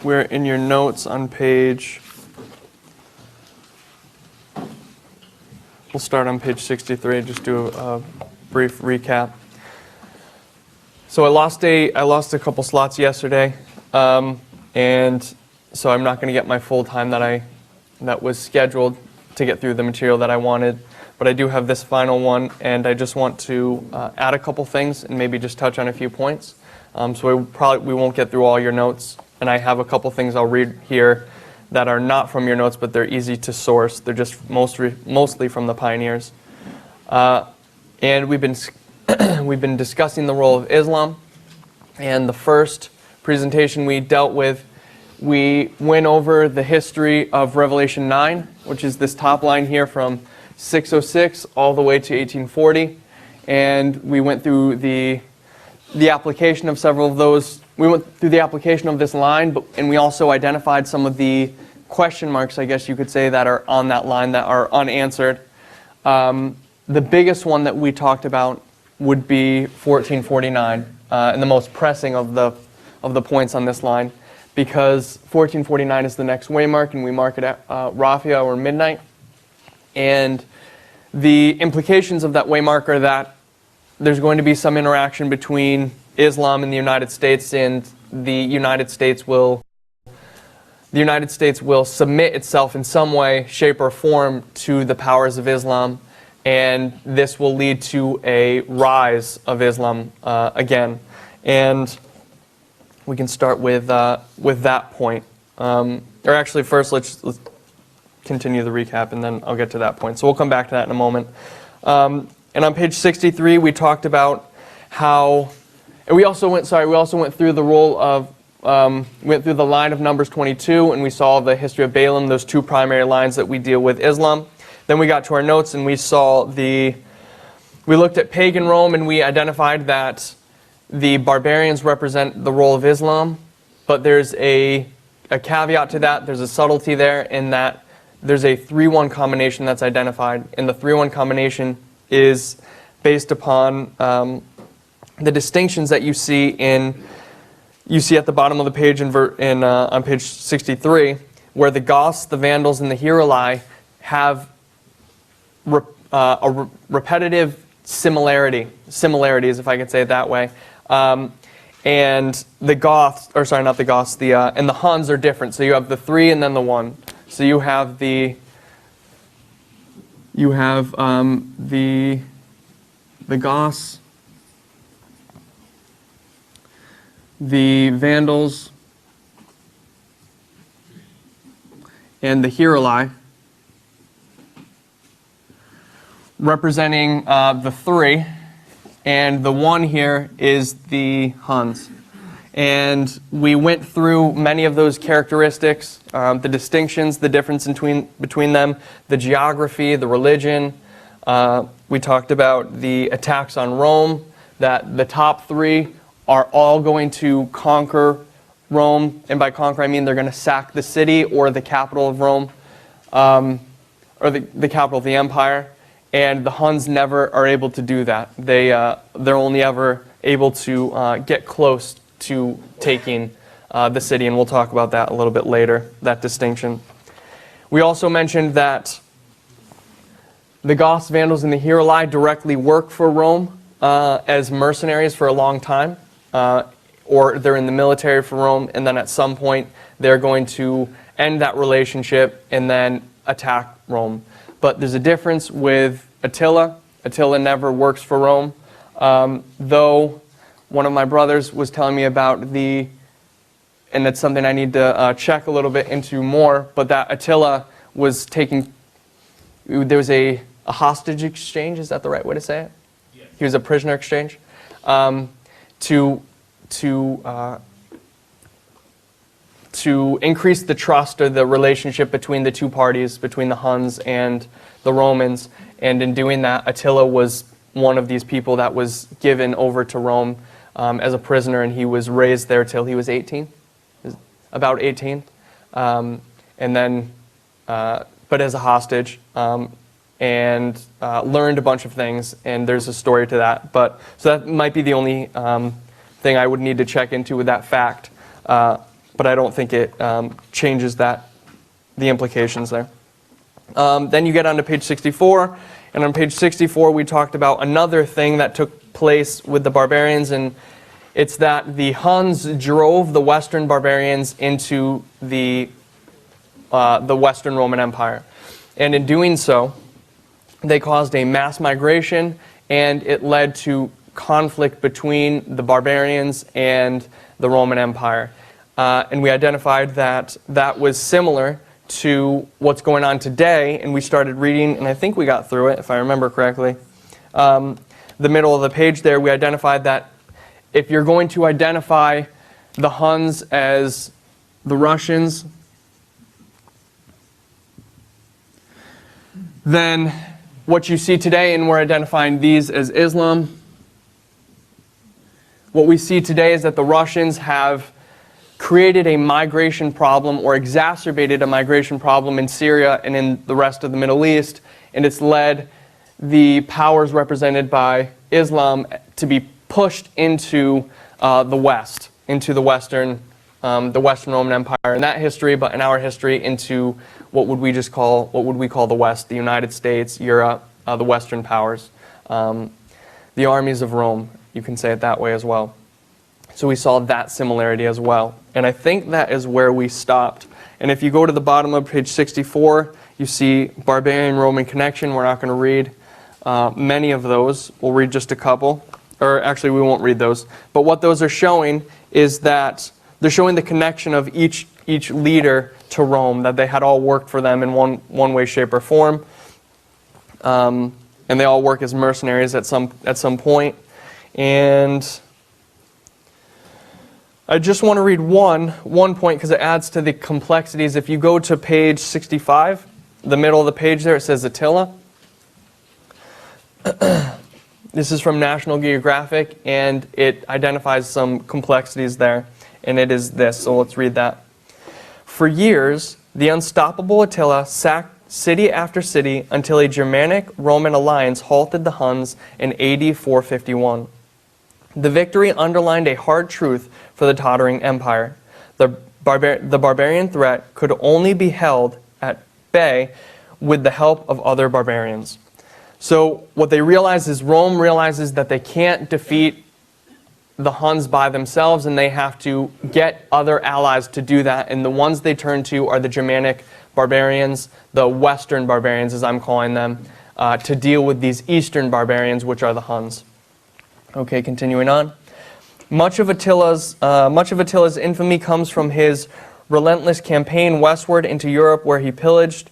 we're in your notes on page, we'll start on page 63, just do a brief recap. So I lost a couple slots yesterday, and so I'm not going to get my full time that was scheduled to get through the material that I wanted. But I do have this final one, and I just want to add a couple things and maybe just touch on a few points. So we won't get through all your notes, and I have a couple things I'll read here that are not from your notes, but they're easy to source. They're just mostly from the pioneers. And we've been discussing the role of Islam. And the first presentation we dealt with, we went over the history of Revelation 9, which is this top line here from 606 all the way to 1840, and we went through the application of several of those. We went through the application of this line, and we also identified some of the question marks, I guess you could say, that are on that line that are unanswered. The biggest one that we talked about would be 1449, and the most pressing of the points on this line, because 1449 is the next waymark, and we mark it at Raphia or midnight. And the implications of that waymark are that there's going to be some interaction between Islam and the United States, and the United States will submit itself in some way, shape, or form to the powers of Islam, and this will lead to a rise of Islam again. And we can start with that point. Or actually, first let's continue the recap, and then I'll get to that point. So we'll come back to that in a moment. And on page 63, we talked about how, and we also went through the role of, went through the line of Numbers 22, and we saw the history of Balaam, those two primary lines that we deal with Islam. Then we got to our notes, and we looked at pagan Rome, and we identified that the barbarians represent the role of Islam, but there's a caveat to that. There's a subtlety there in that there's a 3-1 combination that's identified, and the 3-1 combination is based upon the distinctions that you see at the bottom of the page on page 63, where the Goths, the Vandals, and the Heruli have a repetitive similarities, if I could say it that way. And the Goths, or sorry, not the Goths, and the Huns are different. So you have the 3 and then the 1. So you have the Goths, the Vandals, and the Heruli, representing the 3, and the 1 here is the Huns. And we went through many of those characteristics, the distinctions, the difference between them, the geography, the religion. We talked about the attacks on Rome, that the top 3 are all going to conquer Rome, and by conquer I mean they're going to sack the city or the capital of Rome, or the capital of the empire. And the Huns never are able to do that. They're only ever able to get close to taking the city, and we'll talk about that a little bit later, that distinction. We also mentioned that the Goths, Vandals, and the Heruli directly work for Rome as mercenaries for a long time, or they're in the military for Rome, and then at some point they're going to end that relationship and then attack Rome. But there's a difference with Attila. Attila never works for Rome, though one of my brothers was telling me about and it's something I need to check a little bit into more, but that Attila was there was a hostage exchange, is that the right way to say it? Yes. He was a prisoner exchange, to increase the trust or the relationship between the two parties, between the Huns and the Romans. And in doing that, Attila was one of these people that was given over to Rome as a prisoner, and he was raised there till he was 18, about 18, and then, but as a hostage, and learned a bunch of things, and there's a story to that. So that might be the only thing I would need to check into with that fact. but I don't think it changes the implications there. Then you get onto page 64, and on page 64 we talked about another thing that took place with the barbarians, and it's that the Huns drove the Western barbarians into the Western Roman Empire. And in doing so, they caused a mass migration, and it led to conflict between the barbarians and the Roman Empire. And we identified that that was similar to what's going on today, and we started reading, and I think we got through it, if I remember correctly. The middle of the page there, we identified that if you're going to identify the Huns as the Russians, then what you see today, and we're identifying these as Islam, what we see today is that the Russians have created a migration problem or exacerbated a migration problem in Syria and in the rest of the Middle East, and it's led the powers represented by Islam to be pushed into the West, into the Western Roman Empire in that history, but in our history into what would we call the West, the United States, Europe, the Western powers, the armies of Rome. You can say it that way as well. So we saw that similarity as well. And I think that is where we stopped. And if you go to the bottom of page 64, you see barbarian-Roman connection. We're not going to read many of those. We'll read just a couple. Or actually, we won't read those. But what those are showing is that they're showing the connection of each leader to Rome, that they had all worked for them in one way, shape, or form. And they all work as mercenaries at some point. And I just want to read one point because it adds to the complexities. If you go to page 65, the middle of the page there, it says Attila. This is from National Geographic, and it identifies some complexities there. And it is this, so let's read that. For years, the unstoppable Attila sacked city after city until a Germanic-Roman alliance halted the Huns in AD 451. The victory underlined a hard truth for the tottering empire. The barbarian threat could only be held at bay with the help of other barbarians. So what they realize is Rome realizes that they can't defeat the Huns by themselves, and they have to get other allies to do that. And the ones they turn to are the Germanic barbarians, the Western barbarians as I'm calling them, to deal with these Eastern barbarians, which are the Huns. Okay, continuing on. Much of Attila's infamy comes from his relentless campaign westward into Europe, where he pillaged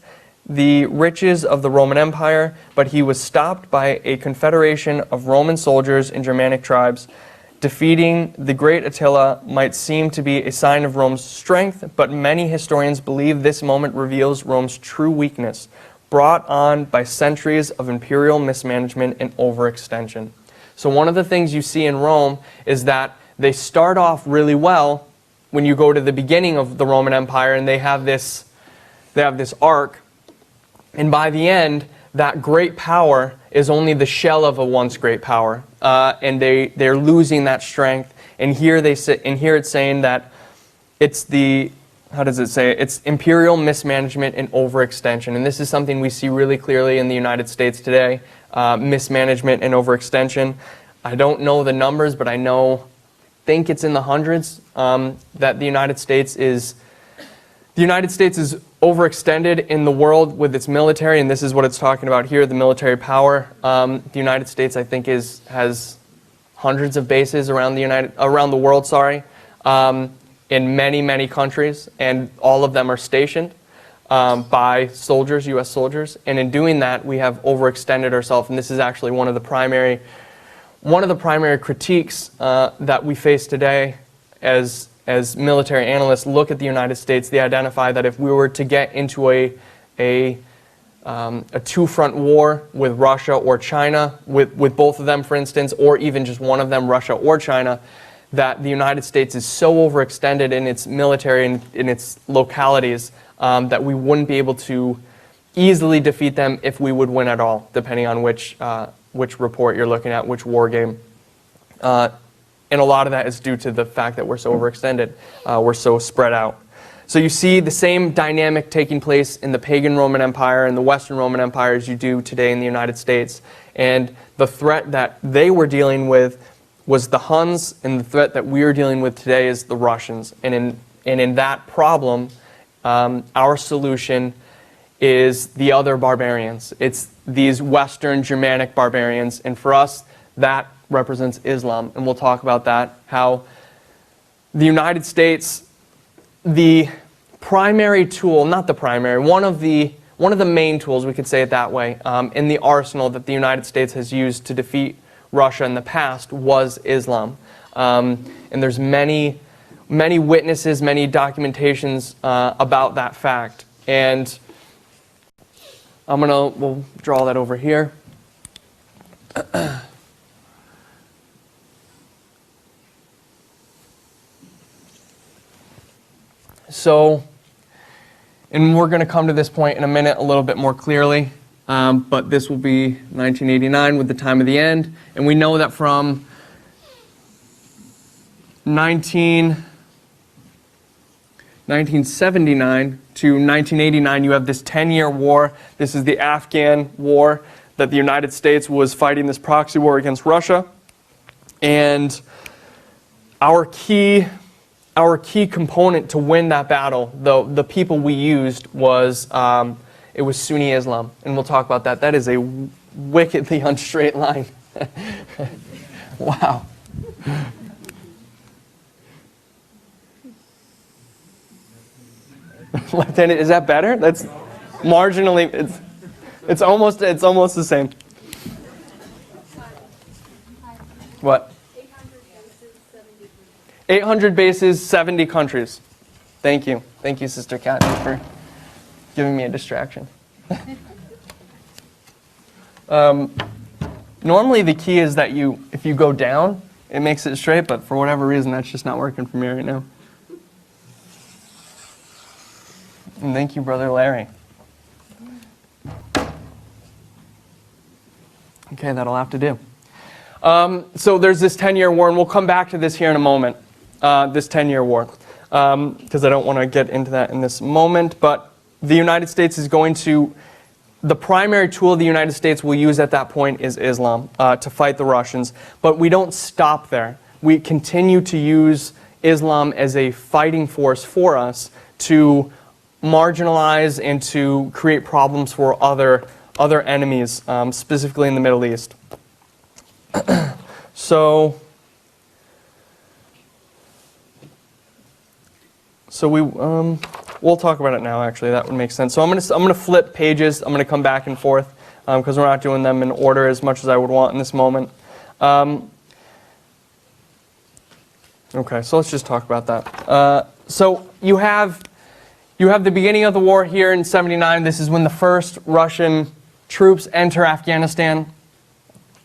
the riches of the Roman Empire, but he was stopped by a confederation of Roman soldiers and Germanic tribes. Defeating the great Attila might seem to be a sign of Rome's strength, but many historians believe this moment reveals Rome's true weakness, brought on by centuries of imperial mismanagement and overextension. So one of the things you see in Rome is that they start off really well when you go to the beginning of the Roman Empire, and they have this arc, and by the end, that great power is only the shell of a once great power, and they're losing that strength. And here it's saying that it's the, how does it say it? It's imperial mismanagement and overextension, and this is something we see really clearly in the United States today. Mismanagement and overextension. I don't know the numbers, but I think it's in the hundreds that the United States is overextended in the world with its military, and this is what it's talking about here, the military power. The United States, I think, has hundreds of bases around the world, in many, many countries, and all of them are stationed by soldiers, U.S. soldiers, and in doing that, we have overextended ourselves, and this is actually one of the primary critiques that we face today as military analysts look at the United States. They identify that if we were to get into a two-front war with Russia or China, with both of them, for instance, or even just one of them, Russia or China, that the United States is so overextended in its military and in its localities that we wouldn't be able to easily defeat them if we would win at all, depending on which report you're looking at, which war game. And a lot of that is due to the fact that we're so overextended. We're so spread out. So you see the same dynamic taking place in the pagan Roman Empire and the Western Roman Empire as you do today in the United States. And the threat that they were dealing with was the Huns, and the threat that we are dealing with today is the Russians. And in that problem, our solution is the other barbarians. It's these Western Germanic barbarians. And for us, that represents Islam. And we'll talk about that, how the United States, the primary tool, not the primary, one of the main tools, we could say it that way, in the arsenal that the United States has used to defeat Russia in the past was Islam. And there's many witnesses, many documentations about that fact. And we'll draw that over here. So, and we're going to come to this point in a minute a little bit more clearly, but this will be 1989 with the time of the end. And we know that from 1979 to 1989, you have this 10-year war. This is the Afghan war that the United States was fighting, this proxy war against Russia. And our key component to win that battle, the people we used, was it was Sunni Islam, and we'll talk about that. That is a wickedly unstraight line. Wow. Left-handed, is that better? That's marginally. It's almost the same. What? 800 bases, 70 countries. Thank you. Thank you, Sister Kathy, for giving me a distraction. Normally the key is that if you go down, it makes it straight, but for whatever reason, that's just not working for me right now. And thank you, Brother Larry. Okay, that'll have to do. So there's this 10-year war, and we'll come back to this here in a moment. This 10-year war, because I don't want to get into that in this moment, but the United States is going to, the primary tool the United States will use at that point is Islam to fight the Russians, but we don't stop there. We continue to use Islam as a fighting force for us to marginalize and to create problems for other enemies, specifically in the Middle East. So we'll talk about it now. Actually, that would make sense. So I'm gonna flip pages. I'm gonna come back and forth because we're not doing them in order as much as I would want in this moment. Okay, so let's just talk about that. So you have the beginning of the war here in '79. This is when the first Russian troops enter Afghanistan.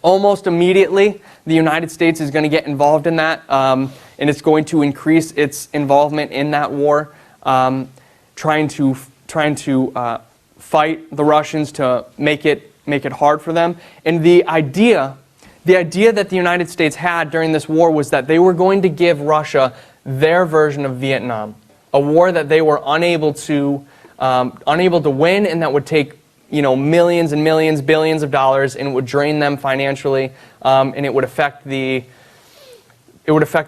Almost immediately, the United States is going to get involved in that, and it's going to increase its involvement in that war, trying to fight the Russians to make it hard for them. And the idea that the United States had during this war was that they were going to give Russia their version of Vietnam, a war that they were unable to win, and that would take millions and millions, billions of dollars, and it would drain them financially, and it would affect the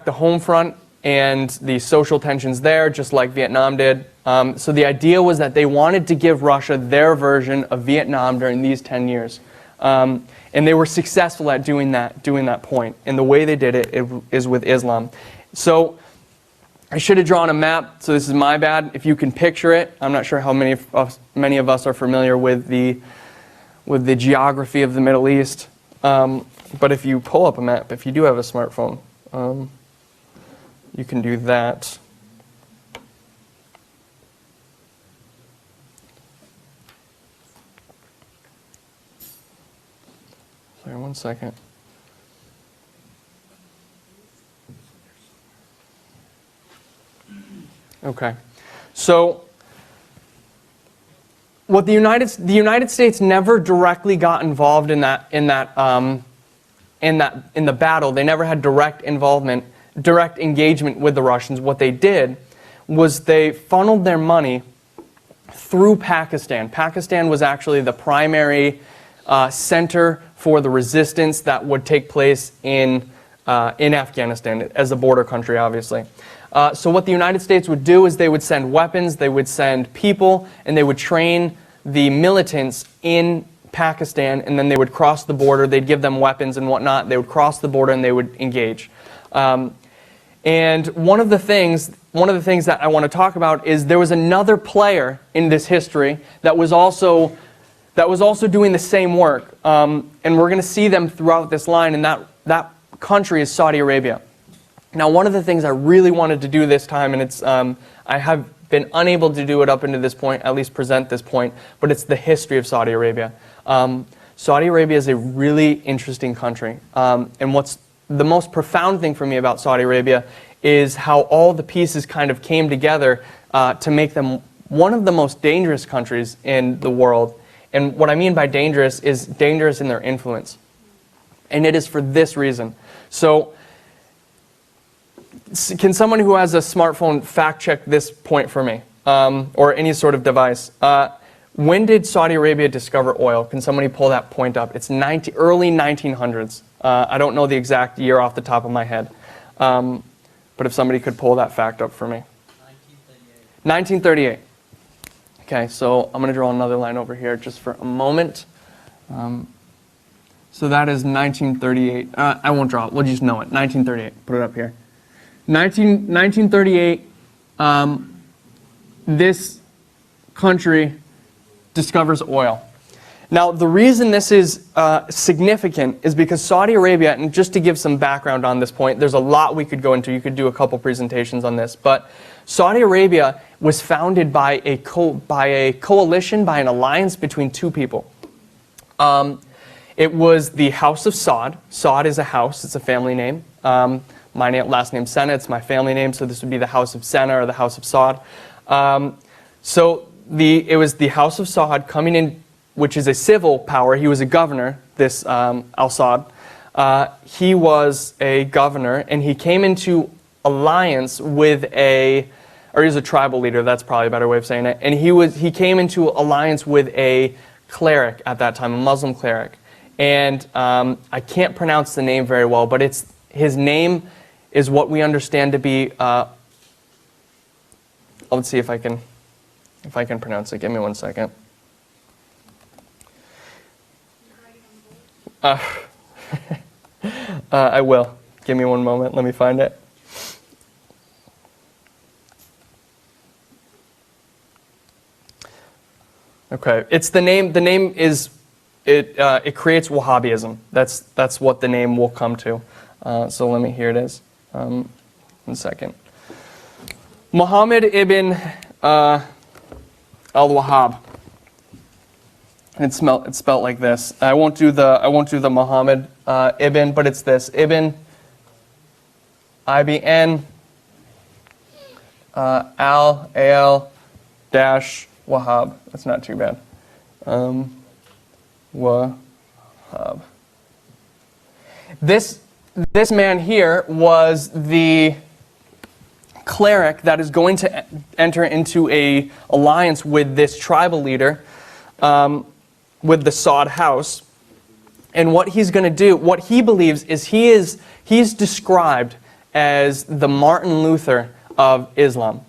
home front and the social tensions there, just like Vietnam did. So the idea was that they wanted to give Russia their version of Vietnam during these 10 years. And they were successful at doing that point. And the way they did it is with Islam. So I should have drawn a map, so this is my bad. If you can picture it, I'm not sure how many of us are familiar with the geography of the Middle East. But if you pull up a map, if you do have a smartphone, you can do that. Sorry, one second. Okay, so what the United States never directly got involved in that in the battle. They never had direct engagement with the Russians. What they did was they funneled their money through Pakistan. Pakistan was actually the primary center for the resistance that would take place in Afghanistan as a border country, obviously. So what the United States would do is they would send weapons, they would send people, and they would train the militants in Pakistan, and then they would cross the border. They'd give them weapons and whatnot. They would cross the border and they would engage. And one of the things that I want to talk about is there was another player in this history that was also doing the same work, and we're going to see them throughout this line. And that country is Saudi Arabia. Now, one of the things I really wanted to do this time, and it's I have been unable to do it up until this point, at least present this point, but it's the history of Saudi Arabia. Saudi Arabia is a really interesting country, and what's the most profound thing for me about Saudi Arabia is how all the pieces kind of came together to make them one of the most dangerous countries in the world. And what I mean by dangerous is dangerous in their influence. And it is for this reason. So, can someone who has a smartphone fact check this point for me? Or any sort of device. When did Saudi Arabia discover oil? Can somebody pull that point up? It's early 1900s. I don't know the exact year off the top of my head. But if somebody could pull that fact up for me. 1938. Okay, so I'm going to draw another line over here just for a moment. So that is 1938. I won't draw it. We'll just know it. 1938. Put it up here. 1938, this country discovers oil. Now, the reason this is significant is because Saudi Arabia, and just to give some background on this point, there's a lot we could go into. You could do a couple presentations on this. But Saudi Arabia was founded by a coalition, by an alliance between two people. It was the House of Saud. Saud is a house. It's a family name. My last name's Sena. It's my family name, so this would be the House of Sena or the House of Saud. It was the House of Saud coming in, which is a civil power. He was a governor, this al-Saud. He was a governor, and he came into alliance with he was a tribal leader, that's probably a better way of saying it. And he came into alliance with a cleric at that time, a Muslim cleric. And I can't pronounce the name very well, but his name is what we understand to be, let's see if I can pronounce it. Give me 1 second. I will. Give me one moment. Let me find it. Okay, it's the name. The name is it creates Wahhabism. That's what the name will come to. So here it is. 1 second. Muhammad ibn al-Wahhab. It's spelled like this. I won't do the Muhammad ibn, but it's this ibn IBN al dash Wahhab. That's not too bad. Wahhab. This man here was the cleric that is going to enter into a alliance with this tribal leader, with the Saud house. And what he's going to do, what he believes is he's described as the Martin Luther of Islam,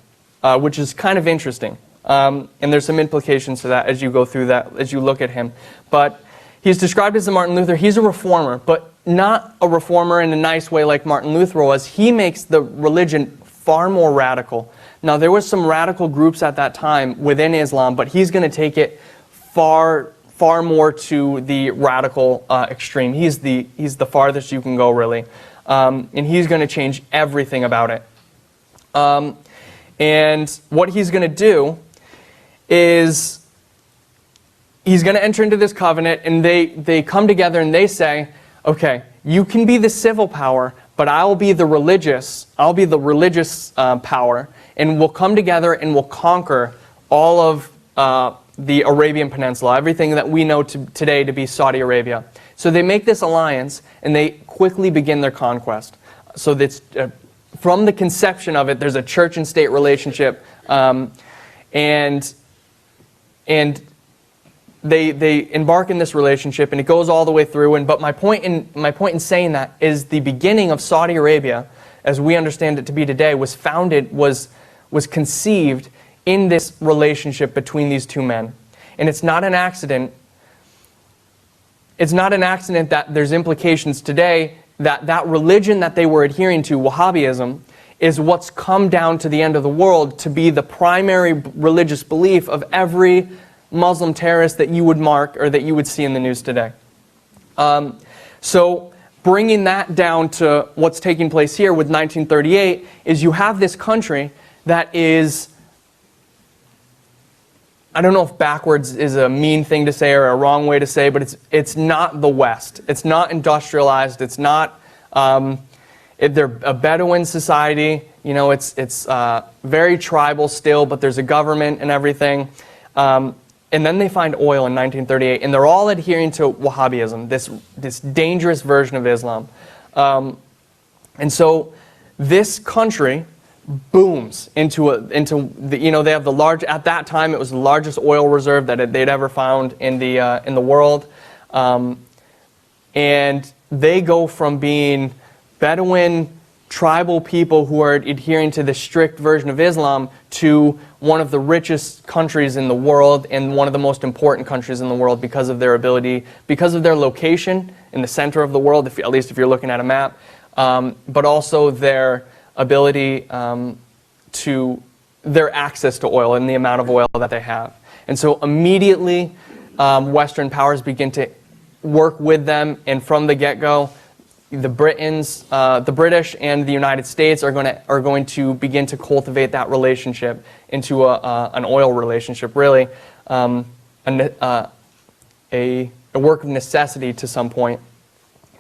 which is kind of interesting. And there's some implications to that as you go through that, as you look at him. But he's described as the Martin Luther. He's a reformer, but not a reformer in a nice way like Martin Luther was. He makes the religion far more radical. Now, there was some radical groups at that time within Islam, but he's going to take it far more to the radical extreme. He's the farthest you can go, really. And he's going to change everything about it. And what he's going to do is he's going to enter into this covenant, and they come together and they say, okay, you can be the civil power, but I'll be the religious power, and we'll come together and we'll conquer all of the Arabian Peninsula, everything that we know today to be Saudi Arabia. So they make this alliance, and they quickly begin their conquest. So that's, from the conception of it, there's a church and state relationship, and they embark in this relationship, and it goes all the way through. But my point in saying that is the beginning of Saudi Arabia, as we understand it to be today, was conceived in this relationship between these two men. And it's not an accident. It's not an accident that there's implications today that religion that they were adhering to, Wahhabism, is what's come down to the end of the world to be the primary religious belief of every Muslim terrorist that you would mark or that you would see in the news today. So bringing that down to what's taking place here with 1938 is you have this country that is, I don't know if backwards is a mean thing to say or a wrong way to say, but it's not the West. It's not industrialized. It's not, they're a Bedouin society. You know, it's very tribal still, but there's a government and everything. And then they find oil in 1938, and they're all adhering to Wahhabism, this dangerous version of Islam. And so this country booms into the, you know, they have the large, at that time it was the largest oil reserve that they'd ever found in the world, and they go from being Bedouin tribal people who are adhering to the strict version of Islam to one of the richest countries in the world and one of the most important countries in the world because of their ability, because of their location in the center of the world, at least if you're looking at a map, but also their ability to their access to oil and the amount of oil that they have. And so immediately Western powers begin to work with them, and from the get-go the British and the United States are going to begin to cultivate that relationship into an oil relationship, really a work of necessity to some point,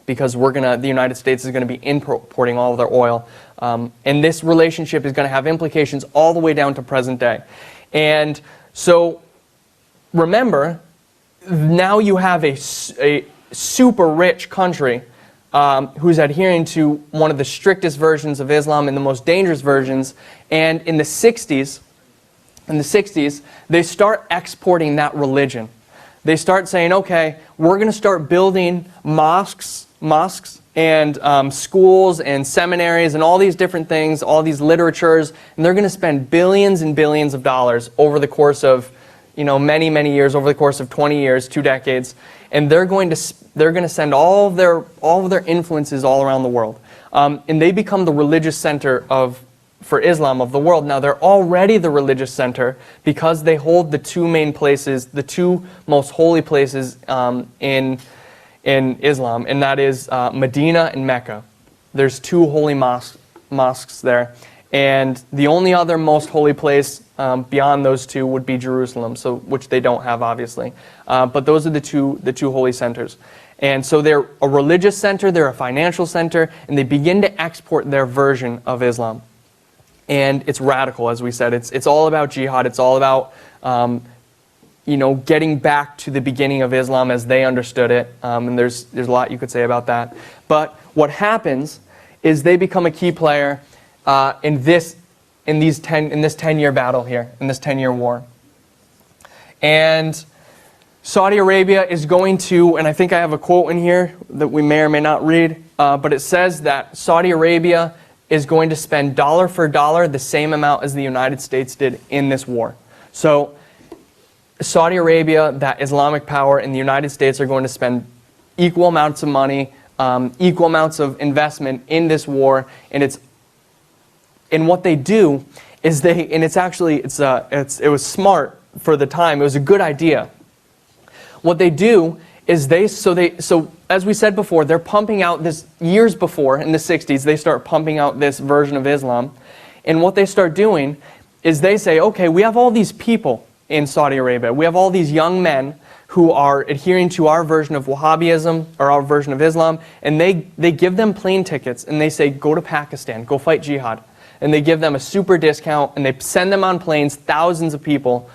because the United States is going to be importing all of their oil. And this relationship is going to have implications all the way down to present day. And so remember, now you have a super rich country who's adhering to one of the strictest versions of Islam and the most dangerous versions. And in the 60s, they start exporting that religion. They start saying, okay, we're going to start building mosques and schools and seminaries and all these different things, all these literatures, and they're going to spend billions and billions of dollars over the course of, you know, many, many years, over the course of 20 years, 2 decades, and they're going to send all of their influences all around the world, and they become the religious center for Islam of the world. Now, they're already the religious center because they hold the two main places, the two most holy places in Islam, and that is Medina and Mecca. There's 2 holy mosques there, and the only other most holy place beyond those 2 would be Jerusalem, which they don't have, obviously. But those are the two holy centers. And so they're a religious center, they're a financial center, and they begin to export their version of Islam. And it's radical, as we said. It's all about jihad. It's all about getting back to the beginning of Islam as they understood it. And there's a lot you could say about that. But what happens is they become a key player in this 10-year battle here, in this 10-year war. And Saudi Arabia is going to, and I think I have a quote in here that we may or may not read, but it says that Saudi Arabia is going to spend dollar for dollar the same amount as the United States did in this war. So Saudi Arabia, that Islamic power, and the United States are going to spend equal amounts of money, equal amounts of investment in this war, and what they do is it was smart for the time. It was a good idea. What they do is so as we said before, they're pumping out this, years before, in the 60s, they start pumping out this version of Islam. And what they start doing is they say, okay, we have all these people in Saudi Arabia. We have all these young men who are adhering to our version of Wahhabism, or our version of Islam, and they give them plane tickets, and they say, go to Pakistan, go fight jihad. And they give them a super discount, and they send them on planes, thousands of people.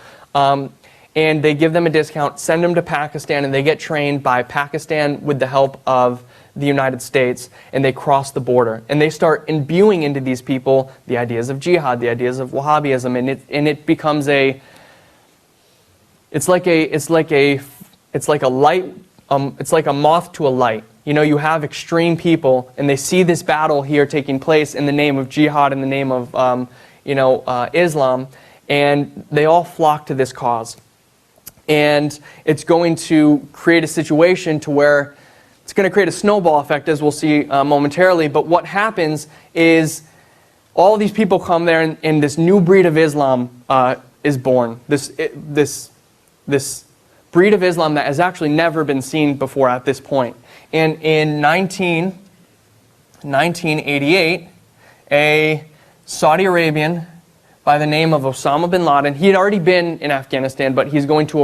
and they give them a discount, send them to Pakistan, and they get trained by Pakistan with the help of the United States, and they cross the border. And they start imbuing into these people the ideas of jihad, the ideas of Wahhabism, and it becomes it's like a moth to a light. You know, you have extreme people, and they see this battle here taking place in the name of jihad, in the name of Islam, and they all flock to this cause. And it's going to create a situation to where it's going to create a snowball effect, as we'll see momentarily. But what happens is all these people come there, and this new breed of Islam is born. This breed of Islam that has actually never been seen before at this point. And in 1988, a Saudi Arabian by the name of Osama bin Laden, he had already been in Afghanistan, but he's going to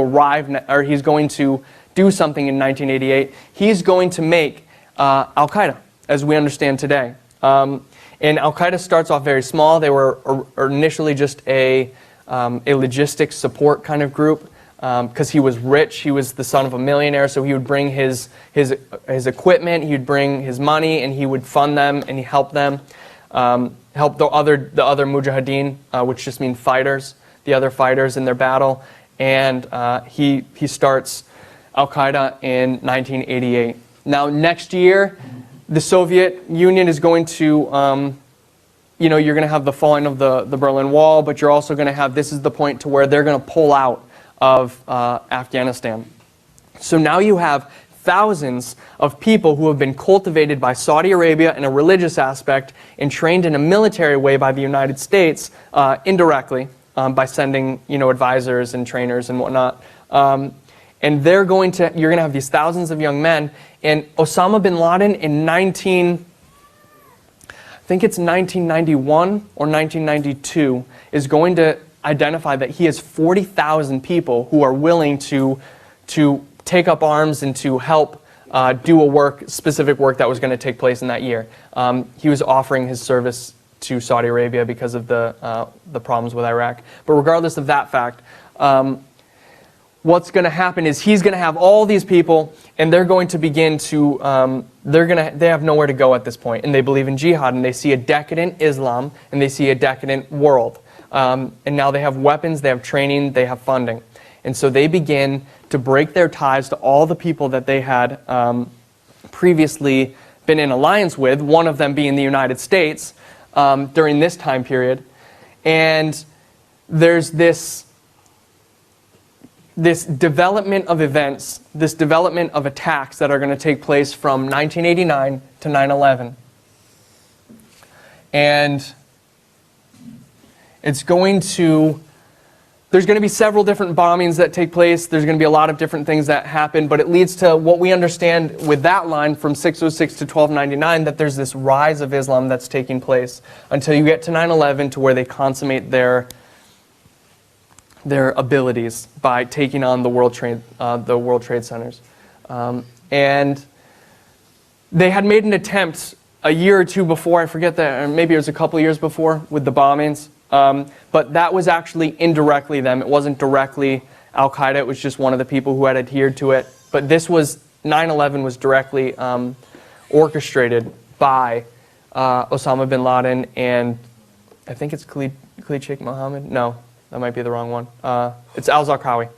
he's going to do something in 1988. He's going to make Al-Qaeda, as we understand today. And Al-Qaeda starts off very small. They were initially just a logistics support kind of group. Because he was rich, he was the son of a millionaire, so he would bring his equipment, he would bring his money, and he would fund them, and he helped them, help the other mujahideen, which just means fighters, the other fighters in their battle, and he starts Al-Qaeda in 1988. Now, next year, the Soviet Union is going to, you're going to have the falling of the Berlin Wall, but you're also going to have, this is the point to where they're going to pull out of Afghanistan. So now you have thousands of people who have been cultivated by Saudi Arabia in a religious aspect and trained in a military way by the United States indirectly by sending advisors and trainers and whatnot. And you're going to have these thousands of young men. And Osama bin Laden in I think it's 1991 or 1992 is going to identify that he has 40,000 people who are willing to take up arms and to help do specific work that was going to take place in that year. He was offering his service to Saudi Arabia because of the problems with Iraq. But regardless of that fact, what's going to happen is he's going to have all these people, and they're going to begin to they have nowhere to go at this point, and they believe in jihad, and they see a decadent Islam, and they see a decadent world. And now they have weapons, they have training, they have funding. And so they begin to break their ties to all the people that they had previously been in alliance with, one of them being the United States during this time period. And there's this development of events, this development of attacks that are going to take place from 1989 to 9/11. And there's going to be several different bombings that take place. There's going to be a lot of different things that happen, but it leads to what we understand with that line from 606 to 1299, that there's this rise of Islam that's taking place until you get to 9/11, to where they consummate their abilities by taking on the World Trade Centers. And they had made an attempt a year or two before, I forget that, or maybe it was a couple of years before, with the bombings. But that was actually indirectly them. It wasn't directly Al-Qaeda. It was just one of the people who had adhered to it. But 9/11 was directly orchestrated by Osama bin Laden and I think it's Khalid Sheikh Mohammed. No, that might be the wrong one. It's al-Zarqawi.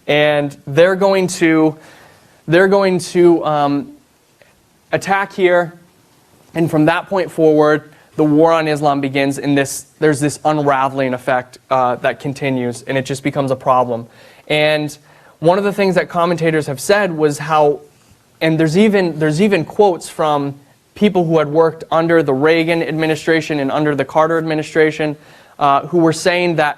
And they're going to attack here. And from that point forward, the war on Islam begins, and there's this unraveling effect that continues, and it just becomes a problem. And one of the things that commentators have said was how, and there's even quotes from people who had worked under the Reagan administration and under the Carter administration who were saying that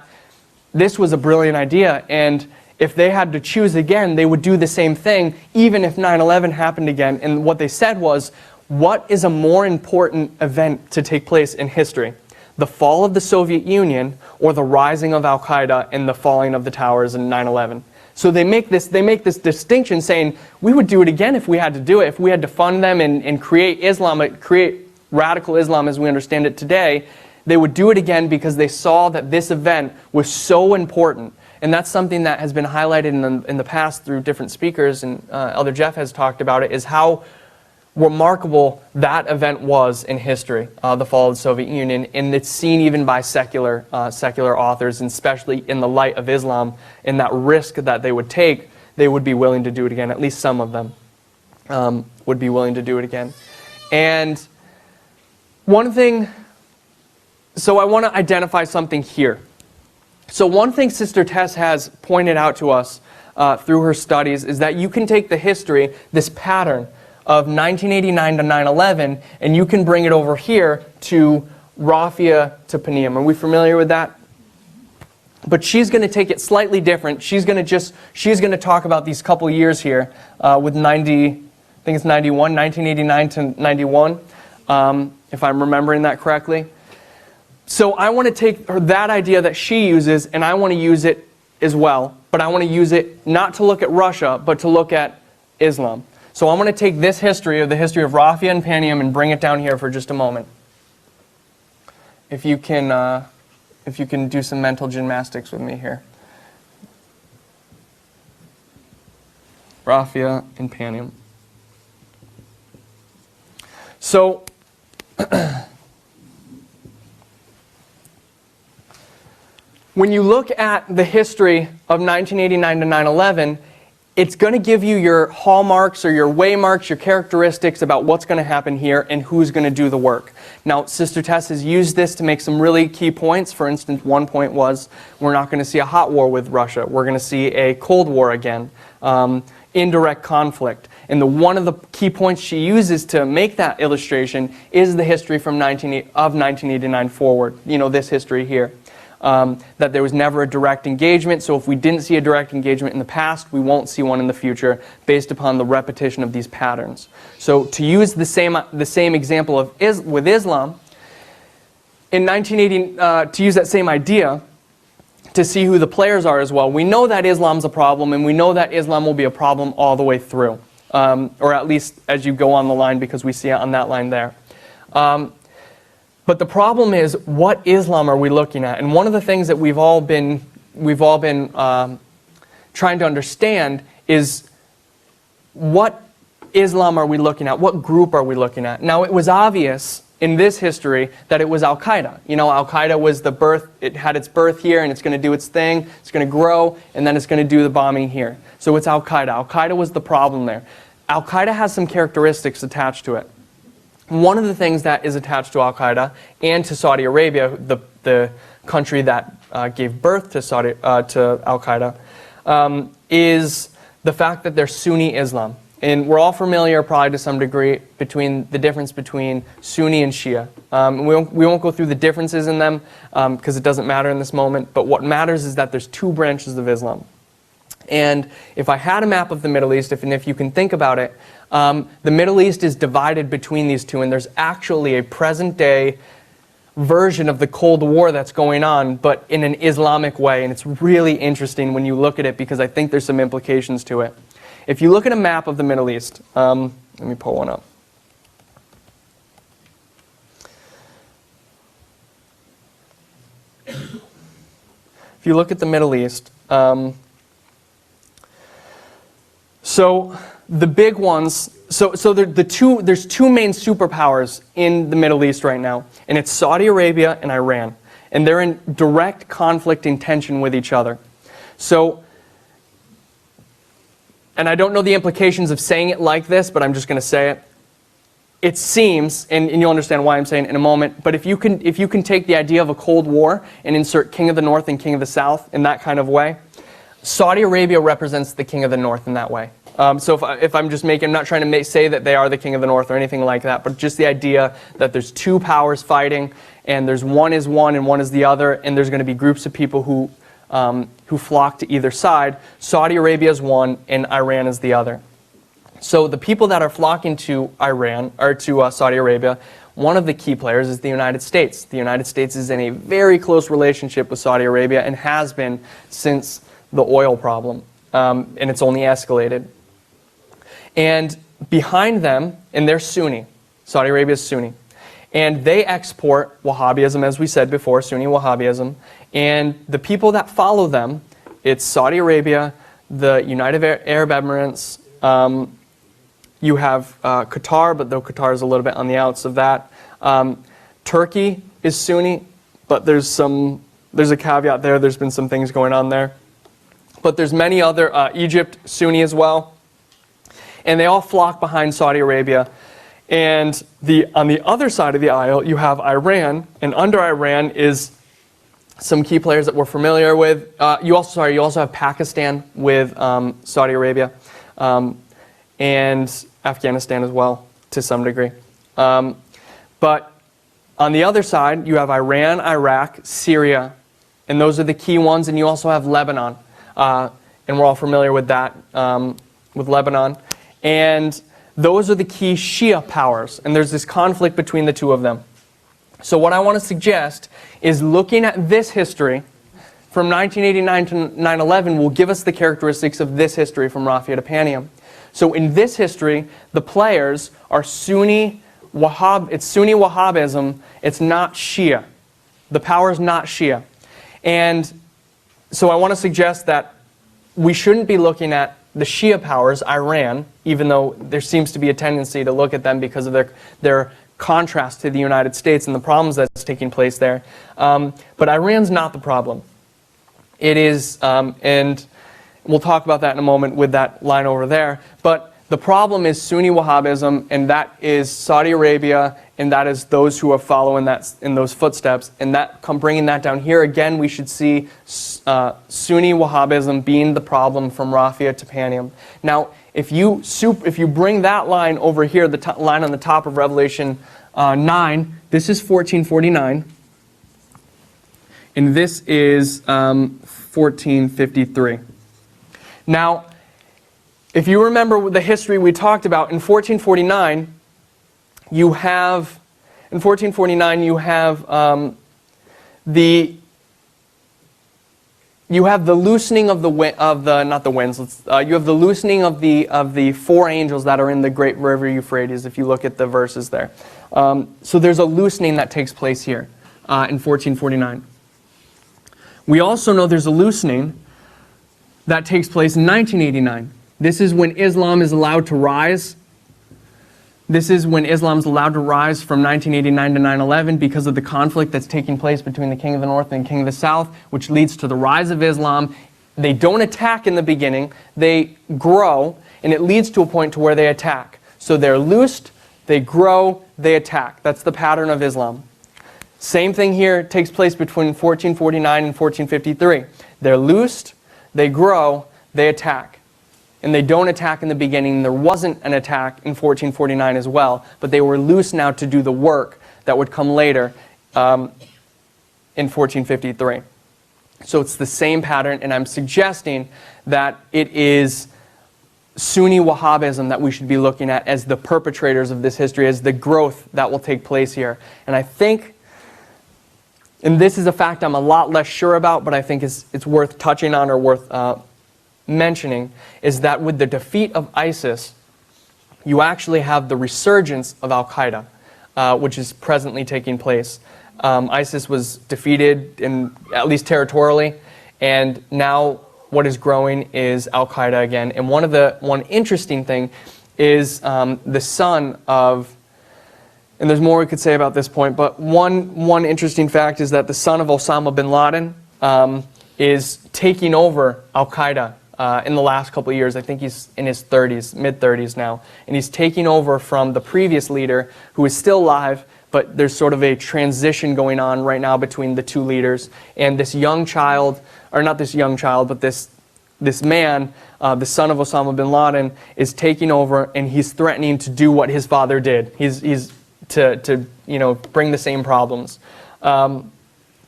this was a brilliant idea, and if they had to choose again, they would do the same thing, even if 9/11 happened again. And what they said was, what is a more important event to take place in history? The fall of the Soviet Union or the rising of Al-Qaeda and the falling of the towers in 9/11? So they make this distinction, saying we would do it again if we had to do it, if we had to fund them and create radical Islam as we understand it today. They would do it again because they saw that this event was so important And that's something that has been highlighted in the past through different speakers, and Elder Jeff has talked about it, is how remarkable that event was in history, the fall of the Soviet Union, and it's seen even by secular authors, and especially in the light of Islam, and that risk that they would take, they would be willing to do it again. At least some of them would be willing to do it again. And one thing, so I want to identify something here. So one thing Sister Tess has pointed out to us through her studies is that you can take the history, this pattern of 1989 to 9/11, and you can bring it over here to Raphia to Panium. Are we familiar with that? But she's going to take it slightly different. She's going to talk about these couple years here with 1989 to 91, if I'm remembering that correctly. So I want to take that idea that she uses, and I want to use it as well. But I want to use it not to look at Russia, but to look at Islam. So I'm going to take this history, the history of Raphia and Panium, and bring it down here for just a moment. If you can do some mental gymnastics with me here. Raphia and Panium. So when you look at the history of 1989 to 9/11, it's going to give you your hallmarks or your waymarks, your characteristics about what's going to happen here and who's going to do the work. Now, Sister Tess has used this to make some really key points. For instance, one point was we're not going to see a hot war with Russia. We're going to see a Cold War again, indirect conflict. And one of the key points she uses to make that illustration is the history from 1989 forward. You know, this history here. That there was never a direct engagement, so if we didn't see a direct engagement in the past, we won't see one in the future based upon the repetition of these patterns. So to use the same example with Islam, in 1980, to use that same idea, to see who the players are as well, we know that Islam's a problem, and we know that Islam will be a problem all the way through, or at least as you go on the line, because we see it on that line there. But the problem is, what Islam are we looking at? And one of the things that we've all been trying to understand is, what Islam are we looking at? What group are we looking at? Now, it was obvious in this history that it was Al-Qaeda. You know, Al-Qaeda was the birth, it had its birth here, and it's going to do its thing, it's going to grow, and then it's going to do the bombing here. So it's Al-Qaeda. Al-Qaeda was the problem there. Al-Qaeda has some characteristics attached to it. One of the things that is attached to Al-Qaeda and to Saudi Arabia, the country that gave birth to Al-Qaeda, is the fact that they're Sunni Islam. And we're all familiar, probably to some degree, between the difference between Sunni and Shia. We won't go through the differences in them because it doesn't matter in this moment. But what matters is that there's two branches of Islam. And if I had a map of the Middle East, if you can think about it, the Middle East is divided between these two, and there's actually a present-day version of the Cold War that's going on, but in an Islamic way. And it's really interesting when you look at it, because I think there's some implications to it. If you look at a map of the Middle East, let me pull one up. If you look at the Middle East, so the big ones, there's two main superpowers in the Middle East right now, and it's Saudi Arabia and Iran, and they're in direct conflict and tension with each other. So, and I don't know the implications of saying it like this, but I'm just going to say it. It seems, and you'll understand why I'm saying it in a moment, but if you can take the idea of a Cold War and insert King of the North and King of the South in that kind of way, Saudi Arabia represents the King of the North in that way. So if I'm just I'm not trying to say that they are the King of the North or anything like that, but just the idea that there's two powers fighting, and there's one is one and one is the other, and there's going to be groups of people who flock to either side. Saudi Arabia is one, and Iran is the other. So the people that are flocking to Iran, or to Saudi Arabia, one of the key players is the United States. The United States is in a very close relationship with Saudi Arabia and has been since the oil problem, and it's only escalated. And behind them, and they're Sunni, Saudi Arabia is Sunni, and they export Wahhabism, as we said before, Sunni Wahhabism, and the people that follow them it's Saudi Arabia, the United Arab Emirates. You have Qatar, but though Qatar is a little bit on the outs of that. Turkey is Sunni, but there's a caveat there. There's been some things going on there. But there's many other, Egypt, Sunni as well. And they all flock behind Saudi Arabia. And on the other side of the aisle, you have Iran. And under Iran is some key players that we're familiar with. You also have Pakistan with Saudi Arabia. And Afghanistan as well, to some degree. But on the other side, you have Iran, Iraq, Syria, and those are the key ones. And you also have Lebanon, and we're all familiar with that, with Lebanon. And those are the key Shia powers, and there's this conflict between the two of them. So what I want to suggest is looking at this history from 1989 to 9/11 will give us the characteristics of this history from Rafiya to Panium. So in this history, the players are Sunni it's Sunni Wahhabism, it's not Shia. The power is not Shia. And so I want to suggest that we shouldn't be looking at the Shia powers, Iran, even though there seems to be a tendency to look at them because of their contrast to the United States and the problems that's taking place there. But Iran's not the problem. It is, and we'll talk about that in a moment with that line over there. But the problem is Sunni Wahhabism, and that is Saudi Arabia, and that is those who are following that in those footsteps. And that bringing that down here again, we should see Sunni Wahhabism being the problem from Rafiya to Panium. Now, if you bring that line over here, the line on the top of Revelation 9, this is 1449, and this is 1453. Now, if you remember the history we talked about, in 1449, you have the loosening of you have the loosening of the four angels that are in the great river Euphrates. If you look at the verses there, so there's a loosening that takes place here in 1449. We also know there's a loosening that takes place in 1989. This is when Islam is allowed to rise. This is when Islam is allowed to rise from 1989 to 9/11 because of the conflict that's taking place between the King of the North and King of the South, which leads to the rise of Islam. They don't attack in the beginning. They grow, and it leads to a point to where they attack. So they're loosed, they grow, they attack. That's the pattern of Islam. Same thing here takes place between 1449 and 1453. They're loosed, they grow, they attack. And they don't attack in the beginning. There wasn't an attack in 1449 as well, but they were loose now to do the work that would come later in 1453. So it's the same pattern, and I'm suggesting that it is Sunni Wahhabism that we should be looking at as the perpetrators of this history, as the growth that will take place here. And I think, and this is a fact I'm a lot less sure about, but I think it's worth touching on or worth mentioning, is that with the defeat of ISIS, you actually have the resurgence of Al-Qaeda, which is presently taking place. ISIS was defeated, at least territorially, and now what is growing is Al-Qaeda again. And one interesting thing is the son of, and there's more we could say about this point, but one interesting fact is that the son of Osama bin Laden is taking over Al-Qaeda in the last couple of years. I think he's in his 30s, mid-30s now. And he's taking over from the previous leader, who is still alive, but there's sort of a transition going on right now between the two leaders. And this young child, or not this young child, but this man, the son of Osama bin Laden, is taking over, and he's threatening to do what his father did. He's to bring the same problems.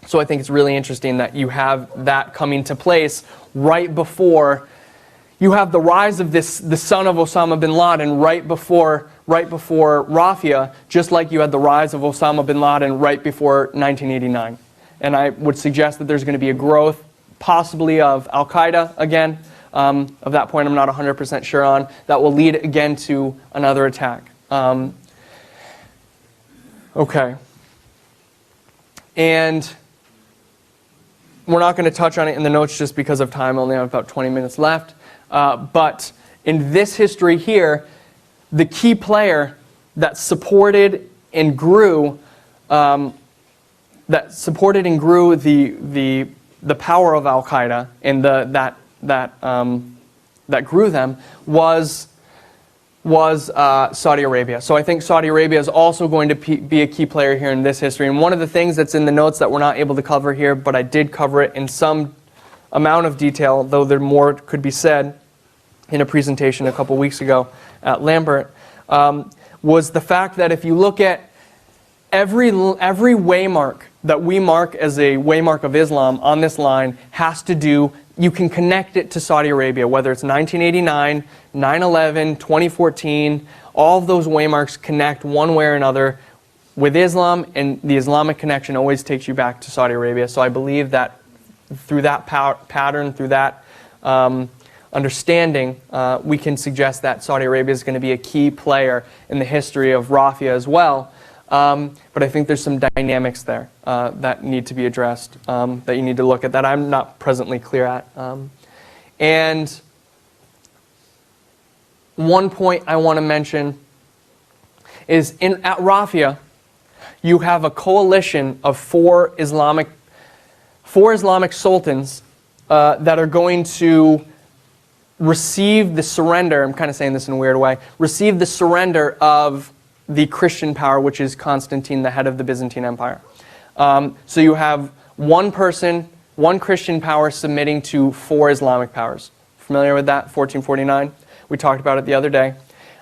So I think it's really interesting that you have that coming to place right before you have the rise of the son of Osama bin Laden right before Rafiya, just like you had the rise of Osama bin Laden right before 1989. And I would suggest that there's going to be a growth, possibly of Al-Qaeda again. Of that point, I'm not 100% sure on. That will lead again to another attack. Okay. And we're not going to touch on it in the notes just because of time. I only have about 20 minutes left. But in this history here, the key player that supported and grew the power of Al-Qaeda and that grew them was Saudi Arabia. So I think Saudi Arabia is also going to be a key player here in this history. And one of the things that's in the notes that we're not able to cover here, but I did cover it in some amount of detail, though there more could be said in a presentation a couple weeks ago at Lambert, was the fact that if you look at every waymark that we mark as a waymark of Islam on this line has to do, you can connect it to Saudi Arabia, whether it's 1989, 9/11, 2014, all of those waymarks connect one way or another with Islam, and the Islamic connection always takes you back to Saudi Arabia. So I believe that through that pattern, through that understanding, we can suggest that Saudi Arabia is going to be a key player in the history of Rafia as well. But I think there's some dynamics there that need to be addressed, that you need to look at, that I'm not presently clear at. And one point I want to mention is at Rafia, you have a coalition of four Islamic sultans that are going to receive the surrender, I'm kind of saying this in a weird way, receive the surrender of the Christian power, which is Constantine, the head of the Byzantine Empire. So you have one person, one Christian power submitting to four Islamic powers. Familiar with that? 1449. We talked about it the other day.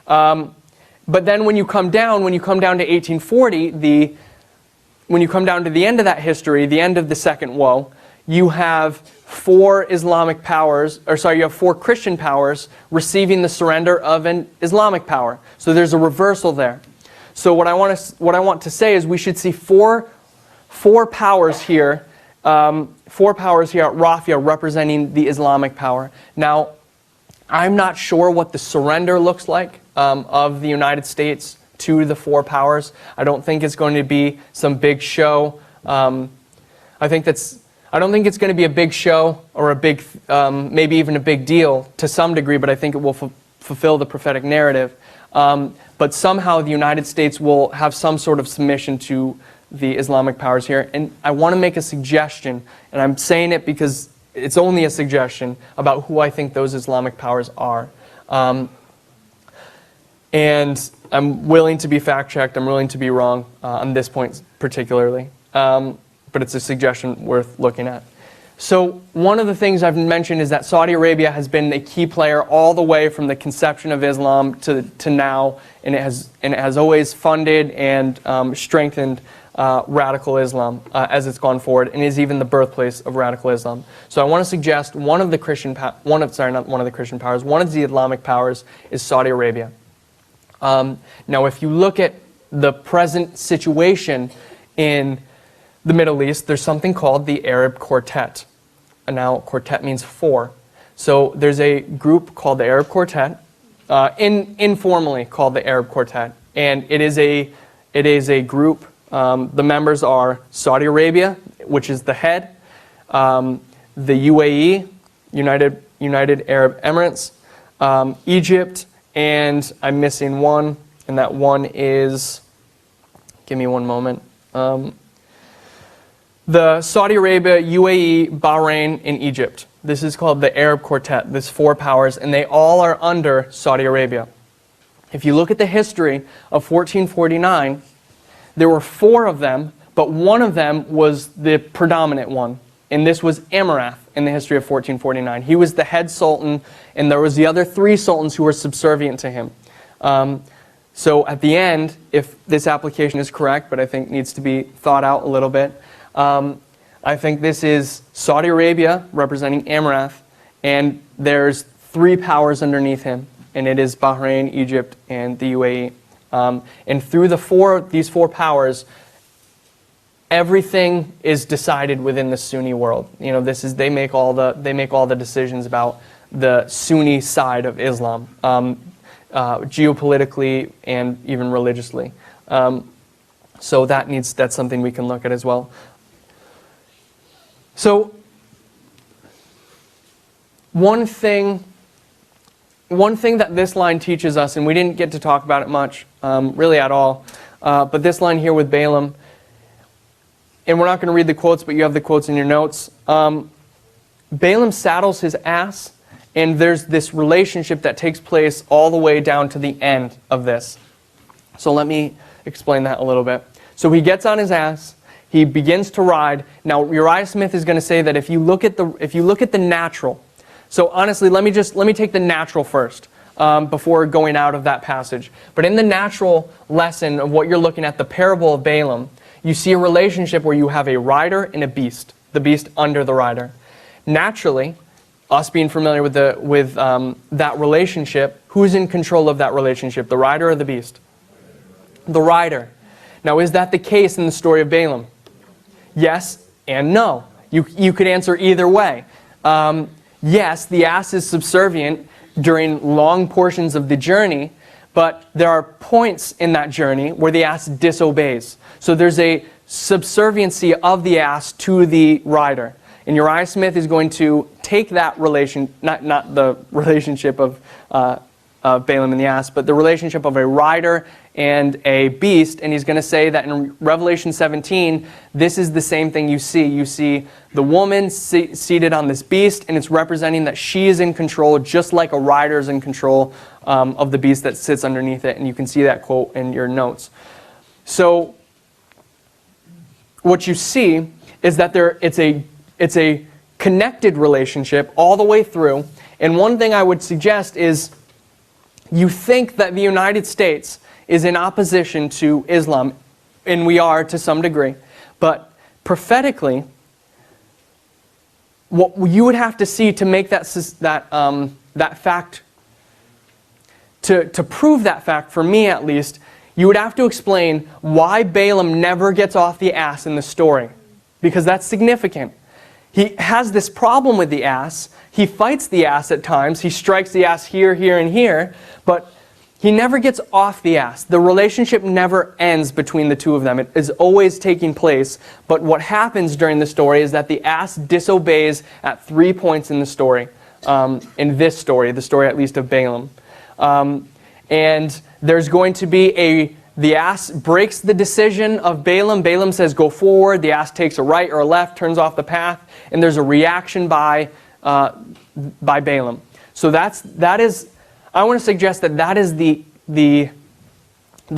But then when you come down to 1840, when you come down to the end of that history, the end of the second woe, you have four Islamic powers, you have four Christian powers receiving the surrender of an Islamic power. So there's a reversal there. So what I want to say is we should see four powers here, at Rafia representing the Islamic power. Now, I'm not sure what the surrender looks like of the United States to the four powers. I don't think it's going to be some big show. I don't think it's going to be a big show or a big, maybe even a big deal to some degree, but I think it will fulfill the prophetic narrative. But somehow the United States will have some sort of submission to the Islamic powers here. And I want to make a suggestion, and I'm saying it because it's only a suggestion about who I think those Islamic powers are. And I'm willing to be fact-checked. I'm willing to be wrong on this point particularly. But it's a suggestion worth looking at. So one of the things I've mentioned is that Saudi Arabia has been a key player all the way from the conception of Islam to now, and it has always funded and strengthened radical Islam as it's gone forward, and is even the birthplace of radical Islam. So I want to suggest one of the Islamic powers is Saudi Arabia. Now, if you look at the present situation in the Middle East, there's something called the Arab Quartet. And now, quartet means four. So there's a group called the Arab Quartet, informally called the Arab Quartet, and it is a group. The members are Saudi Arabia, which is the head, the UAE, United Arab Emirates, Egypt, and I'm missing one, and that one is, give me one moment. The Saudi Arabia, UAE, Bahrain, and Egypt. This is called the Arab Quartet. There's four powers, and they all are under Saudi Arabia. If you look at the history of 1449, there were four of them, but one of them was the predominant one, and this was Amurath in the history of 1449. He was the head sultan, and there was the other three sultans who were subservient to him. So at the end, if this application is correct, but I think needs to be thought out a little bit, I think this is Saudi Arabia representing Amurath, and there's three powers underneath him, and it is Bahrain, Egypt, and the UAE. And through these four powers, everything is decided within the Sunni world. You know, they make all the decisions about the Sunni side of Islam, geopolitically and even religiously. So that's something we can look at as well. So one thing that this line teaches us, and we didn't get to talk about it much, really at all, but this line here with Balaam, and we're not going to read the quotes, but you have the quotes in your notes. Balaam saddles his ass, and there's this relationship that takes place all the way down to the end of this. So let me explain that a little bit. So he gets on his ass, he begins to ride. Now Uriah Smith is going to say that if you look at the natural, so honestly, let me take the natural first before going out of that passage. But in the natural lesson of what you're looking at, the parable of Balaam, you see a relationship where you have a rider and a beast, the beast under the rider. Naturally, us being familiar with that relationship, who's in control of that relationship, the rider or the beast? The rider. Now, is that the case in the story of Balaam? Yes and no. You could answer either way. Yes, the ass is subservient during long portions of the journey, but there are points in that journey where the ass disobeys. So there's a subserviency of the ass to the rider. And Uriah Smith is going to take that relation, not the relationship of Balaam and the ass, but the relationship of a rider and a beast, and he's going to say that in Revelation 17, this is the same thing you see. You see the woman seated on this beast, and it's representing that she is in control, just like a rider is in control of the beast that sits underneath it, and you can see that quote in your notes. So what you see is that it's a connected relationship all the way through, and one thing I would suggest is you think that the United States is in opposition to Islam, and we are to some degree. But prophetically, what you would have to see to make that fact, to prove that fact, for me at least, you would have to explain why Balaam never gets off the ass in the story. Because that's significant. He has this problem with the ass. He fights the ass at times. He strikes the ass here, here, and here. But he never gets off the ass. The relationship never ends between the two of them. It is always taking place. But what happens during the story is that the ass disobeys at 3 points in the story. In this story, the story at least of Balaam. And there's going to be the ass breaks the decision of Balaam. Balaam says, go forward. The ass takes a right or a left, turns off the path. And there's a reaction by Balaam. So that is, I want to suggest that is the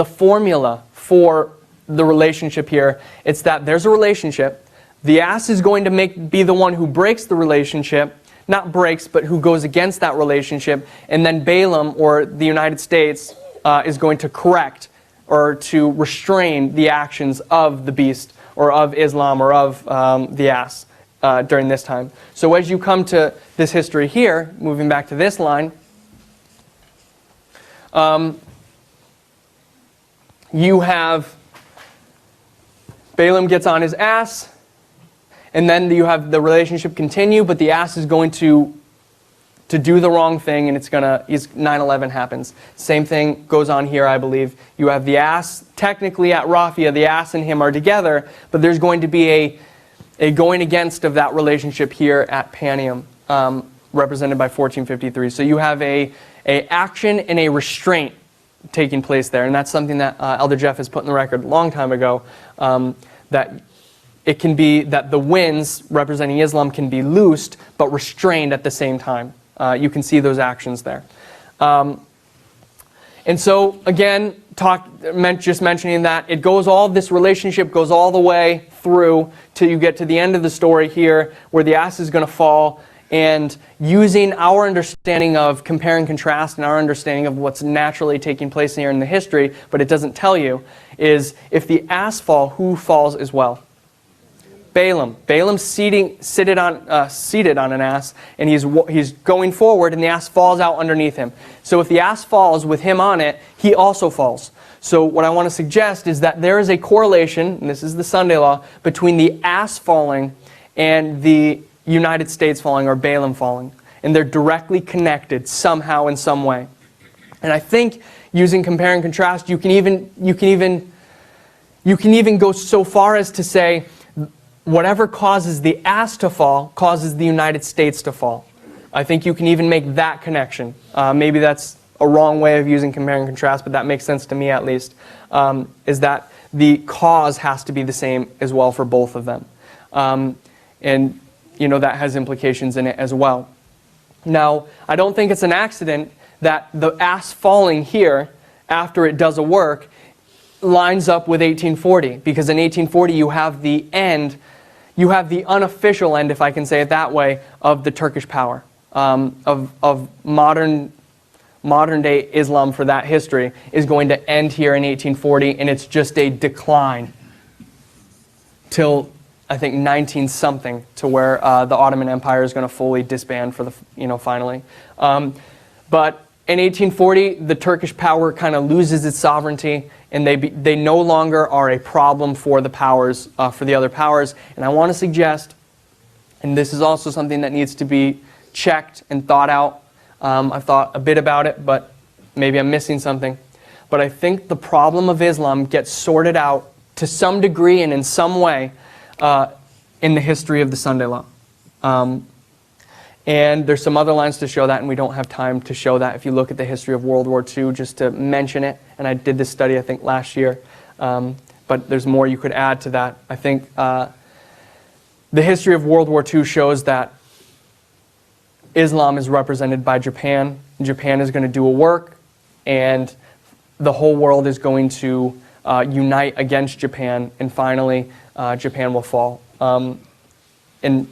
formula for the relationship here. It's that there's a relationship. The ass is going to be the one who breaks the relationship. Not breaks, but who goes against that relationship. And then Balaam, or the United States, is going to correct or to restrain the actions of the beast or of Islam or of the ass during this time. So as you come to this history here, moving back to this line, you have Balaam gets on his ass, and then you have the relationship continue, but the ass is going to do the wrong thing, and 9/11 happens. Same thing goes on here, I believe. You have the ass, technically at Raphia, the ass and him are together, but there's going to be a going against of that relationship here at Panium, represented by 1453. So you have a action and a restraint taking place there, and that's something that Elder Jeff has put in the record a long time ago, that it can be that the winds representing Islam can be loosed but restrained at the same time. You can see those actions there. And so, again, just mentioning that, this relationship goes all the way through till you get to the end of the story here, where the ass is going to fall, and using our understanding of compare and contrast and our understanding of what's naturally taking place here in the history, but it doesn't tell you, is if the ass fall, who falls as well? Balaam. Balaam's seated on an ass, and he's going forward, and the ass falls out underneath him. So if the ass falls with him on it, he also falls. So what I want to suggest is that there is a correlation, and this is the Sunday law, between the ass falling and the United States falling, or Balaam falling. And they're directly connected somehow in some way. And I think using compare and contrast, you can even go so far as to say, whatever causes the ass to fall causes the United States to fall. I think you can even make that connection. Maybe that's a wrong way of using compare and contrast, but that makes sense to me at least, is that the cause has to be the same as well for both of them. And that has implications in it as well. Now, I don't think it's an accident that the ass falling here after it does a work lines up with 1840, because in 1840 you have the end, you have the unofficial end, if I can say it that way, of the Turkish power, of modern day Islam for that history is going to end here in 1840, and it's just a decline till I think 19-something, to where the Ottoman Empire is going to fully disband for the finally. But in 1840, the Turkish power kind of loses its sovereignty, and they no longer are a problem for the powers, for the other powers. And I want to suggest, and this is also something that needs to be checked and thought out. I've thought a bit about it, but maybe I'm missing something. But I think the problem of Islam gets sorted out to some degree and in some way in the history of the Sunday Law. And there's some other lines to show that, and we don't have time to show that. If you look at the history of World War II, just to mention it, and I did this study, I think, last year, but there's more you could add to that. I think the history of World War II shows that Islam is represented by Japan. Japan is going to do a work, and the whole world is going to unite against Japan, and finally Japan will fall. And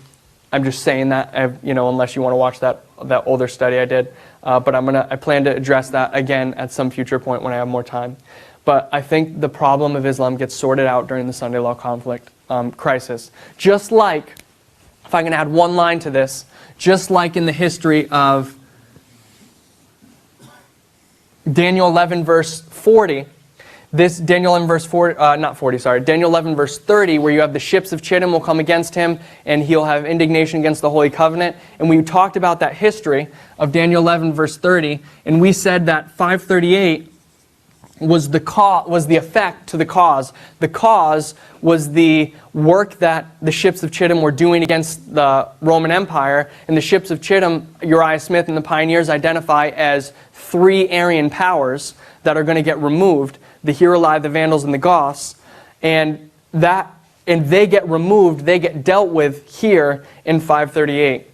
I'm just saying that, unless you want to watch that older study I did. But I plan to address that again at some future point when I have more time. But I think the problem of Islam gets sorted out during the Sunday Law conflict crisis. Just like, if I can add one line to this, just like in the history of Daniel 11 verse 40, this Daniel 11 verse 40, Daniel 11 verse 30, where you have the ships of Chittim will come against him, and he'll have indignation against the Holy Covenant. And we talked about that history of Daniel 11 verse 30, and we said that 538 was the effect to the cause. The cause was the work that the ships of Chittim were doing against the Roman Empire, and the ships of Chittim, Uriah Smith and the pioneers identify as three Aryan powers that are going to get removed: the Heruli, the Vandals, and the Goths. And they get removed, they get dealt with here in 538.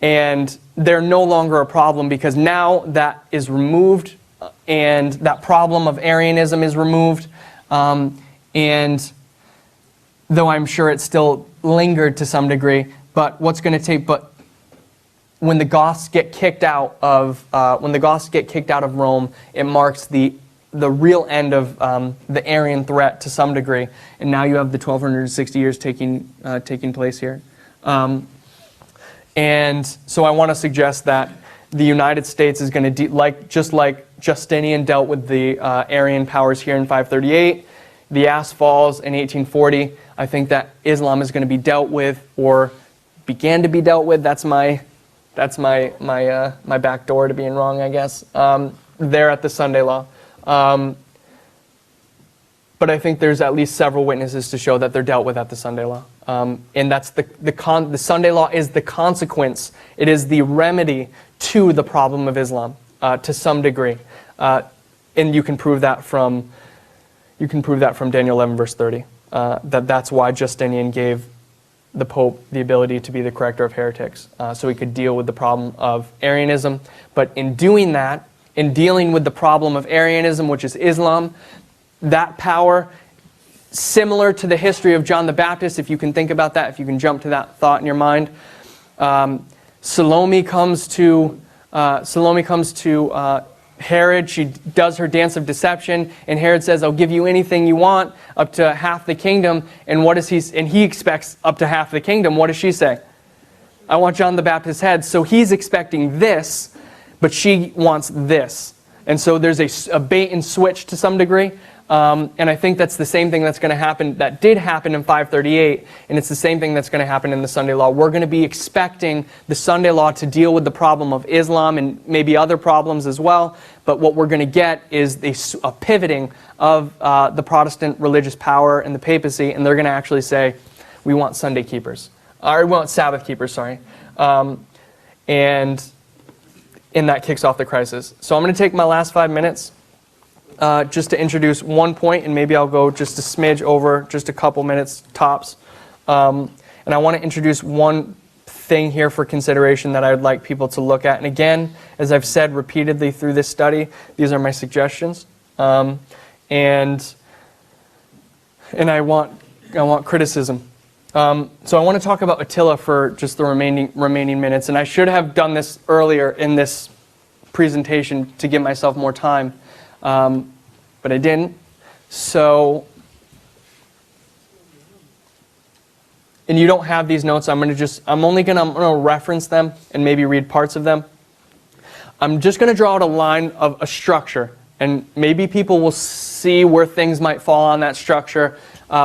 And they're no longer a problem, because now that is removed, and that problem of Arianism is removed. And though I'm sure it still lingered to some degree, but when the Goths get kicked out of Rome, it marks the real end of the Arian threat to some degree, and now you have the 1260 years taking place here. And so I want to suggest that the United States is going to, just like Justinian dealt with the Arian powers here in 538, the ass falls in 1840. I think that Islam is going to be dealt with, or began to be dealt with. That's my back door to being wrong, I guess. There at the Sunday Law. But I think there's at least several witnesses to show that they're dealt with at the Sunday Law. And that's the Sunday Law is the consequence. It is the remedy to the problem of Islam to some degree. And you can prove that from Daniel 11 verse 30. That's why Justinian gave the Pope the ability to be the corrector of heretics, so he could deal with the problem of Arianism. But in doing that, in dealing with the problem of Arianism, which is Islam, that power, similar to the history of John the Baptist, if you can think about that, if you can jump to that thought in your mind. Salome comes to Herod. She does her dance of deception, and Herod says, "I'll give you anything you want, up to half the kingdom." And he expects up to half the kingdom. What does she say? "I want John the Baptist's head." So he's expecting this, but she wants this. And so there's a bait and switch to some degree. And I think that's the same thing that's going to happen, that did happen in 538, and it's the same thing that's going to happen in the Sunday Law. We're going to be expecting the Sunday Law to deal with the problem of Islam and maybe other problems as well, but what we're going to get is a pivoting of the Protestant religious power and the papacy, and they're going to actually say, we want Sunday keepers, or we want Sabbath keepers, sorry. and that kicks off the crisis. So I'm going to take my last 5 minutes just to introduce one point, and maybe I'll go just a smidge over, just a couple minutes tops. And I want to introduce one thing here for consideration that I would like people to look at. And again, as I've said repeatedly through this study, these are my suggestions. And I want criticism. So I want to talk about Attila for just the remaining minutes. And I should have done this earlier in this presentation to give myself more time, but I didn't. So, and you don't have these notes. I'm only going to reference them and maybe read parts of them. I'm just going to draw out a line of a structure, and maybe people will see where things might fall on that structure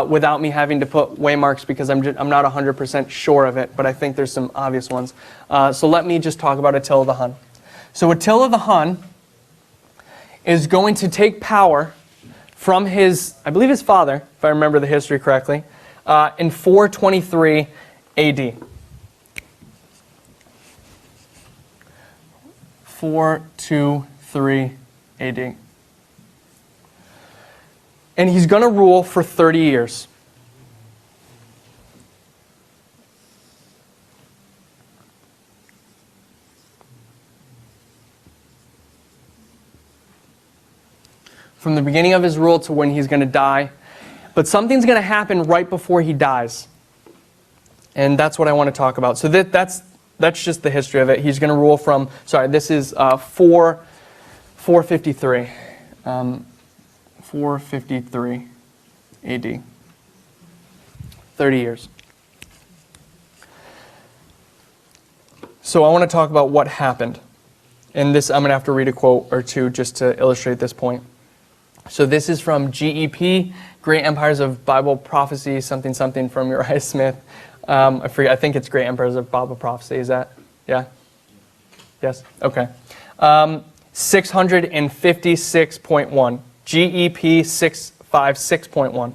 without me having to put waymarks, because I'm not 100% sure of it, but I think there's some obvious ones. So let me just talk about Attila the Hun. So Attila the Hun is going to take power from I believe his father, if I remember the history correctly, in 423 AD. 423 AD. And he's going to rule for 30 years. From the beginning of his rule to when he's going to die. But something's going to happen right before he dies. And that's what I want to talk about. So that's just the history of it. He's going to rule from, this is 453. 453 AD. 30 years. So I want to talk about what happened. And this, I'm going to have to read a quote or two just to illustrate this point. So this is from GEP, Great Empires of Bible Prophecy, something from Uriah Smith. I forget, I think it's Great Empires of Bible Prophecy. Is that? Yeah? Yes? Okay. 656.1. GEP 656.1.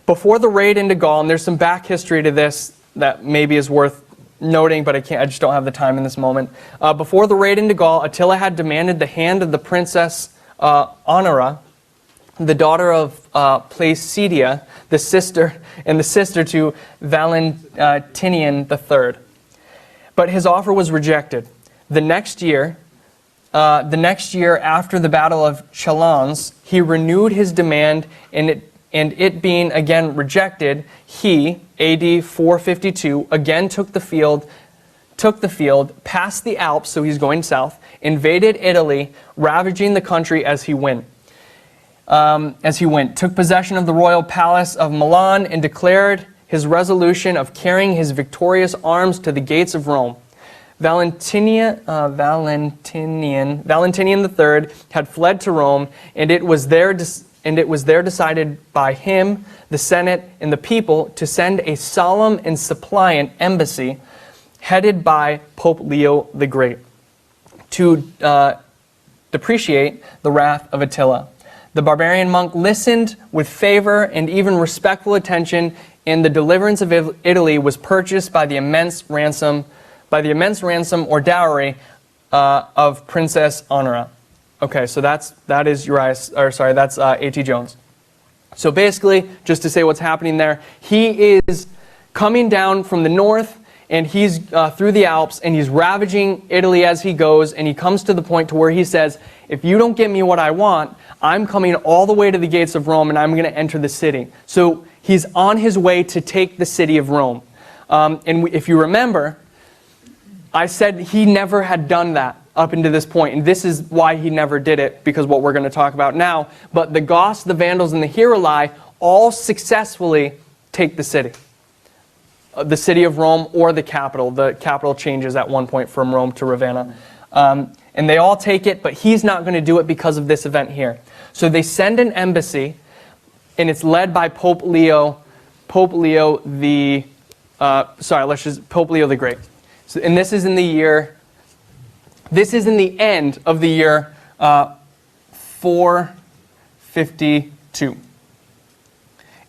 Before the raid into Gaul, and there's some back history to this that maybe is worth noting, but I just don't have the time in this moment. Before the raid into Gaul, Attila had demanded the hand of the princess Honora, the daughter of Placidia, the sister to Valentinian III. But his offer was rejected. The next year after the Battle of Chalons, he renewed his demand, and it being again rejected, he, AD 452, again took the field, passed the Alps, so he's going south, invaded Italy, ravaging the country as he went. Took possession of the royal palace of Milan and declared his resolution of carrying his victorious arms to the gates of Rome. Valentinian III had fled to Rome, and it was there decided by him, the Senate, and the people to send a solemn and suppliant embassy headed by Pope Leo the Great to depreciate the wrath of Attila. The barbarian monk listened with favor and even respectful attention, and the deliverance of Italy was purchased by the immense ransom or dowry of Princess Honora. Okay, so that's A.T. Jones. So basically, just to say what's happening there, he is coming down from the north, and he's through the Alps, and he's ravaging Italy as he goes, and he comes to the point to where he says, if you don't get me what I want, I'm coming all the way to the gates of Rome, and I'm going to enter the city. So he's on his way to take the city of Rome. If you remember, I said he never had done that up until this point, and this is why he never did it, because what we're going to talk about now. But the Goths, the Vandals, and the Heruli all successfully take the city of Rome, or the capital. The capital changes at one point from Rome to Ravenna. And they all take it, but he's not going to do it because of this event here. So they send an embassy, and it's led by Pope Leo the Great. So, and this is in the end of the year 452.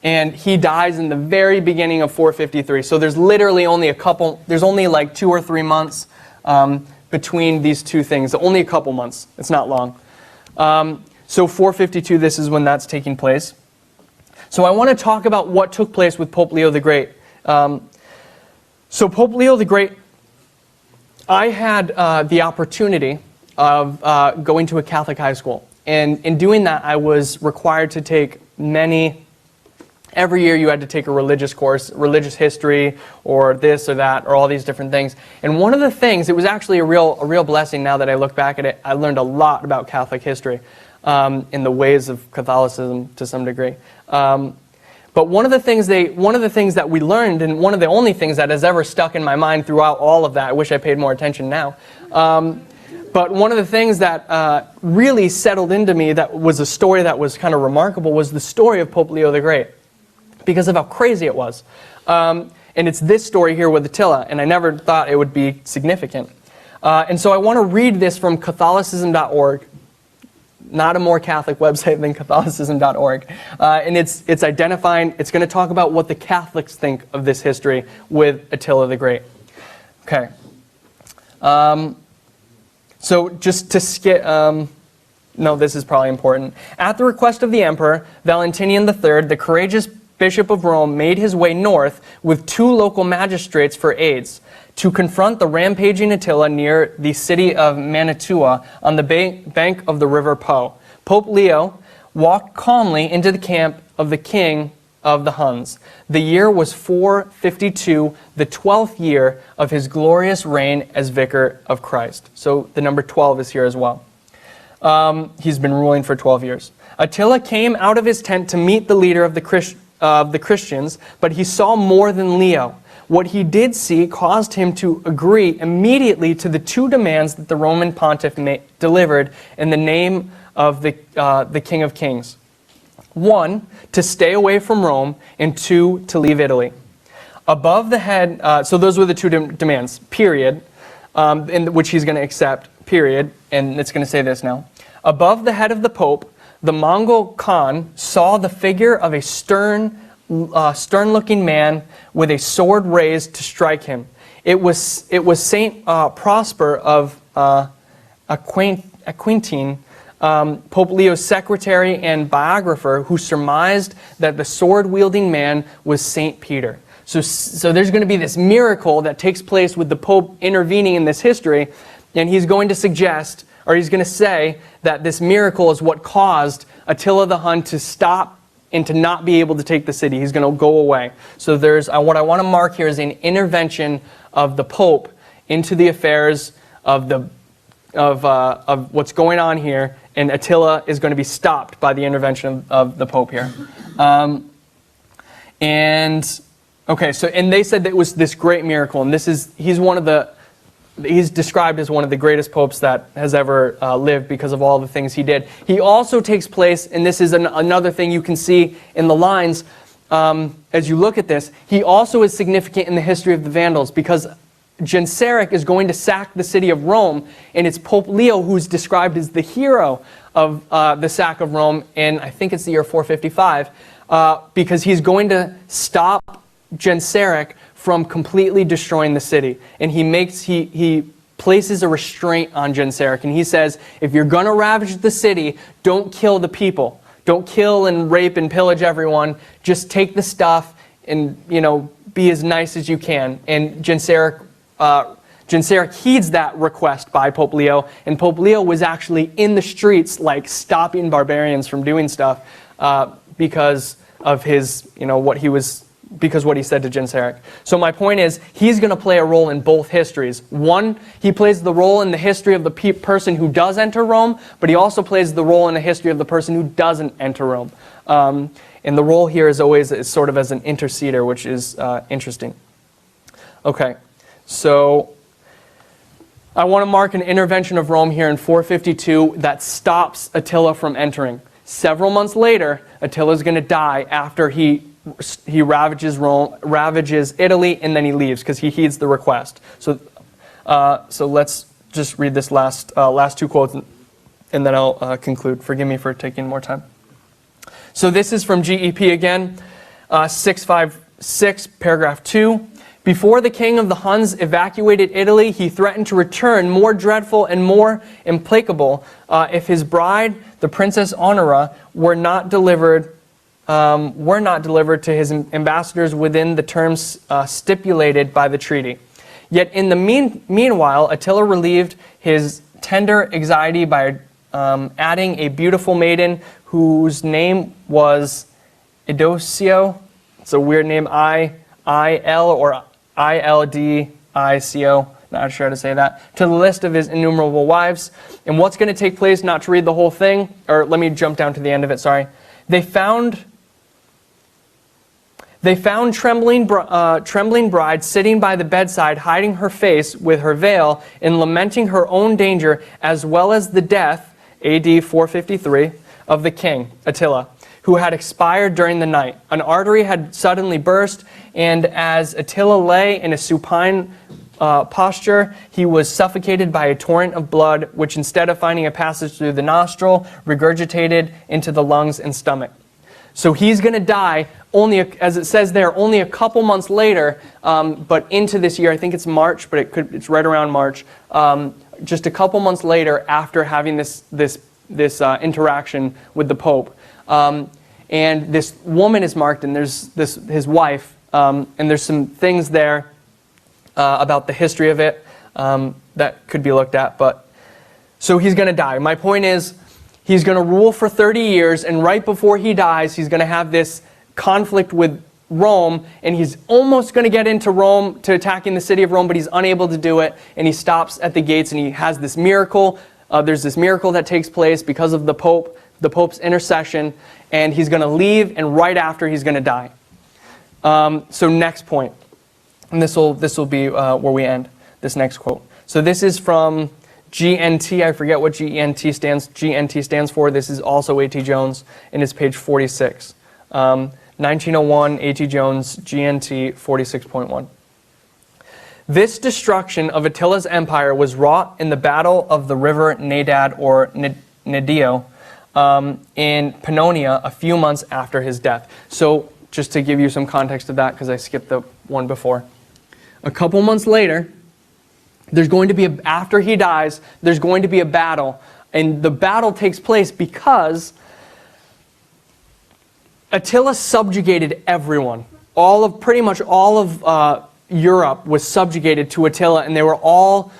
And he dies in the very beginning of 453. So there's literally only like 2 or 3 months between these two things. Only a couple months. It's not long. So 452, this is when that's taking place. So I want to talk about what took place with Pope Leo the Great. So Pope Leo the Great, I had the opportunity of going to a Catholic high school. And in doing that, I was required to take every year you had to take a religious course, religious history, or this or that, or all these different things. And one of the things, it was actually a real blessing now that I look back at it. I learned a lot about Catholic history in the ways of Catholicism to some degree. But one of the things that we learned, and one of the only things that has ever stuck in my mind throughout all of that, I wish I paid more attention now, but one of the things that really settled into me, that was a story that was kind of remarkable, was the story of Pope Leo the Great, because of how crazy it was. And it's this story here with Attila, and I never thought it would be significant. And so I want to read this from Catholicism.org, not a more Catholic website than Catholicism.org. And it's identifying, it's going to talk about what the Catholics think of this history with Attila the Great. Okay. So just to skip, no, this is probably important. At the request of the Emperor, Valentinian III, the courageous Bishop of Rome made his way north with 2 local magistrates for aids to confront the rampaging Attila near the city of Mantua on the bank of the river Po. Pope Leo walked calmly into the camp of the king of the Huns. The year was 452, the 12th year of his glorious reign as Vicar of Christ. So the number 12 is here as well. He's been ruling for 12 years. Attila came out of his tent to meet the leader of the Christians, but he saw more than Leo. What he did see caused him to agree immediately to the 2 demands that the Roman pontiff delivered in the name of the King of Kings. 1, to stay away from Rome, and 2, to leave Italy. Above the head, so those were the 2 demands, period, in which he's going to accept, period, and it's going to say this now. Above the head of the Pope, the Mongol Khan saw the figure of a stern-looking man with a sword raised to strike him. It was Saint Prosper of Aquitaine, Pope Leo's secretary and biographer, who surmised that the sword-wielding man was Saint Peter. So there's going to be this miracle that takes place with the Pope intervening in this history, and he's going to suggest, or he's going to say, that this miracle is what caused Attila the Hun to stop and to not be able to take the city. He's going to go away. So there's what I want to mark here is an intervention of the Pope into the affairs of what's going on here, and Attila is going to be stopped by the intervention of the Pope here. And they said that it was this great miracle, and he's described as one of the greatest popes that has ever lived because of all the things he did. He also takes place, and this is another thing you can see in the lines as you look at this, he also is significant in the history of the Vandals, because Genseric is going to sack the city of Rome, and it's Pope Leo who's described as the hero of the sack of Rome in, I think it's the year 455, because he's going to stop Genseric from completely destroying the city. And he places a restraint on Genseric, and he says, if you're going to ravage the city, don't kill the people. Don't kill and rape and pillage everyone. Just take the stuff and, be as nice as you can. And Genseric heeds that request by Pope Leo, and Pope Leo was actually in the streets, stopping barbarians from doing stuff because of his, because what he said to Genseric. So my point is, he's going to play a role in both histories. One, he plays the role in the history of the person who does enter Rome, but he also plays the role in the history of the person who doesn't enter Rome. And the role here is always sort of as an interceder, which is interesting. Okay, so I want to mark an intervention of Rome here in 452 that stops Attila from entering. Several months later, Attila is going to die after he ravages Rome, ravages Italy, and then he leaves because he heeds the request. So let's just read this last 2 quotes, and then I'll conclude. Forgive me for taking more time. So this is from GEP again, 656, paragraph 2. Before the king of the Huns evacuated Italy, he threatened to return more dreadful and more implacable if his bride, the Princess Honora, were not delivered to his ambassadors within the terms stipulated by the treaty. Yet in the meanwhile, Attila relieved his tender anxiety by adding a beautiful maiden whose name was Idosio. It's a weird name, I-L or I-L-D-I-C-O, not sure how to say that, to the list of his innumerable wives. And what's going to take place, not to read the whole thing, or let me jump down to the end of it, sorry. They found trembling bride sitting by the bedside, hiding her face with her veil and lamenting her own danger, as well as the death, AD 453, of the king, Attila, who had expired during the night. An artery had suddenly burst, and as Attila lay in a supine posture, he was suffocated by a torrent of blood, which instead of finding a passage through the nostril, regurgitated into the lungs and stomach. So he's going to die, as it says there, only a couple months later, but into this year. I think it's March, but it's right around March. Just a couple months later, after having this interaction with the Pope. And this woman is marked, and there's his wife, and there's some things there about the history of it that could be looked at. But so he's going to die. My point is, he's going to rule for 30 years, and right before he dies, he's going to have this conflict with Rome, and he's almost going to get into Rome, to attacking the city of Rome, but he's unable to do it, and he stops at the gates, and he has this miracle. There's this miracle that takes place because of the Pope's intercession, and he's going to leave, and right after he's going to die. So next point, and this will be where we end, this next quote. So this is from GNT. I forget what GNT stands for. This is also A.T. Jones, and it's page 46. 1901, A.T. Jones, GNT 46.1. This destruction of Attila's empire was wrought in the battle of the river Nadad or Nedio in Pannonia a few months after his death. So just to give you some context of that, because I skipped the one before. A couple months later, there's going to be, after he dies, there's going to be a battle. And the battle takes place because Attila subjugated everyone. Pretty much all of Europe was subjugated to Attila, and they were all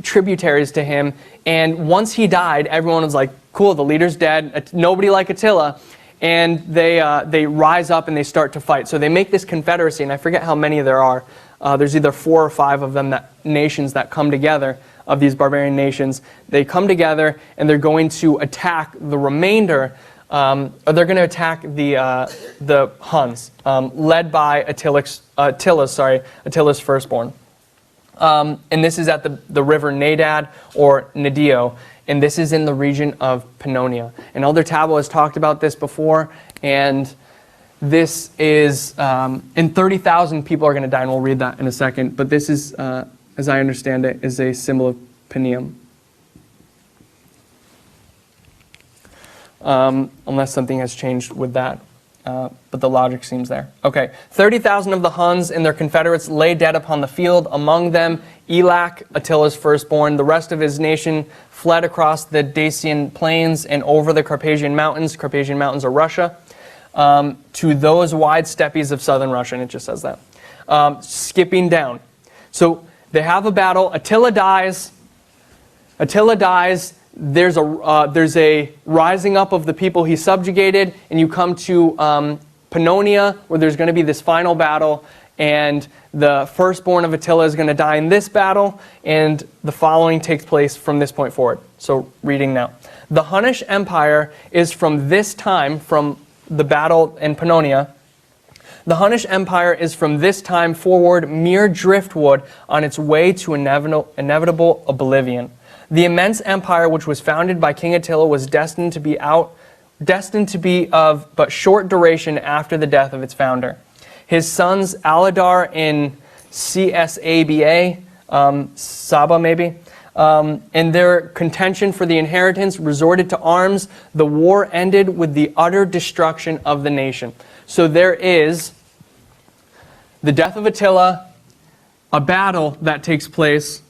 tributaries to him. And once he died, everyone was like, cool, the leader's dead, nobody like Attila. And they rise up and they start to fight. So they make this confederacy, and I forget how many there are. There's either 4 or 5 of them, nations that come together, of these barbarian nations. They come together and they're going to attack the remainder, or they're going to attack the Huns, led by Attila's firstborn. And this is at the river Nadad or Nedio, and this is in the region of Pannonia. And Elder Tabo has talked about this before, and this is, and 30,000 people are going to die, and we'll read that in a second, but this is, as I understand it, is a symbol of Panium. Unless something has changed with that. But the logic seems there. Okay, 30,000 of the Huns and their confederates lay dead upon the field. Among them, Elac, Attila's firstborn. The rest of his nation fled across the Dacian plains and over the Carpathian Mountains. Carpathian Mountains are Russia. To those wide steppes of southern Russia, and it just says that. Skipping down. So they have a battle. Attila dies. There's a rising up of the people he subjugated, and you come to Pannonia, where there's going to be this final battle, and the firstborn of Attila is going to die in this battle, and the following takes place from this point forward. So reading now. The Hunnish Empire is from this time, from the battle in Pannonia, the Hunnish Empire is from this time forward mere driftwood on its way to inevitable oblivion. The immense empire which was founded by King Attila was destined to be of but short duration after the death of its founder. His sons Aladar in Csaba, Saba maybe, in their contention for the inheritance resorted to arms. The war ended with the utter destruction of the nation. So there is the death of Attila, a battle that takes place,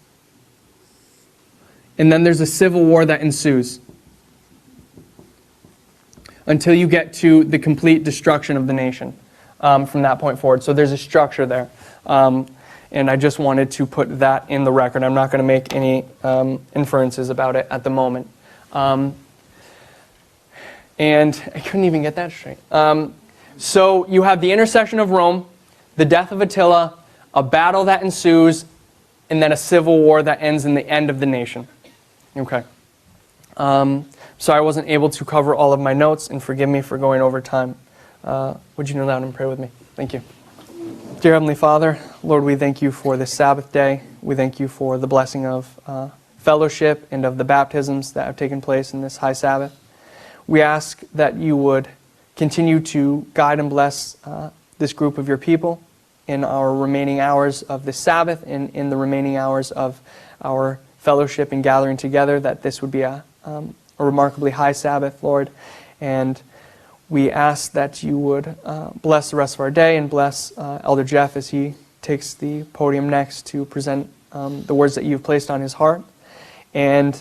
and then there's a civil war that ensues until you get to the complete destruction of the nation from that point forward. So there's a structure there. And I just wanted to put that in the record. I'm not going to make any inferences about it at the moment. And I couldn't even get that straight. So you have the intercession of Rome, the death of Attila, a battle that ensues, and then a civil war that ends in the end of the nation. Okay. So I wasn't able to cover all of my notes, and forgive me for going over time. Would you kneel down and pray with me? Thank you. Dear Heavenly Father, Lord, we thank you for this Sabbath day. We thank you for the blessing of fellowship and of the baptisms that have taken place in this high Sabbath. We ask that you would continue to guide and bless this group of your people in our remaining hours of the Sabbath and in the remaining hours of our fellowship and gathering together, that this would be a remarkably high Sabbath, Lord. And we ask that you would bless the rest of our day and bless Elder Jeff as he takes the podium next to present the words that you've placed on his heart. And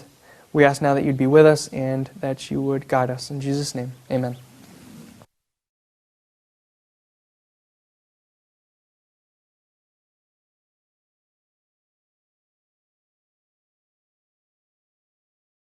we ask now that you'd be with us and that you would guide us. In Jesus' name, amen.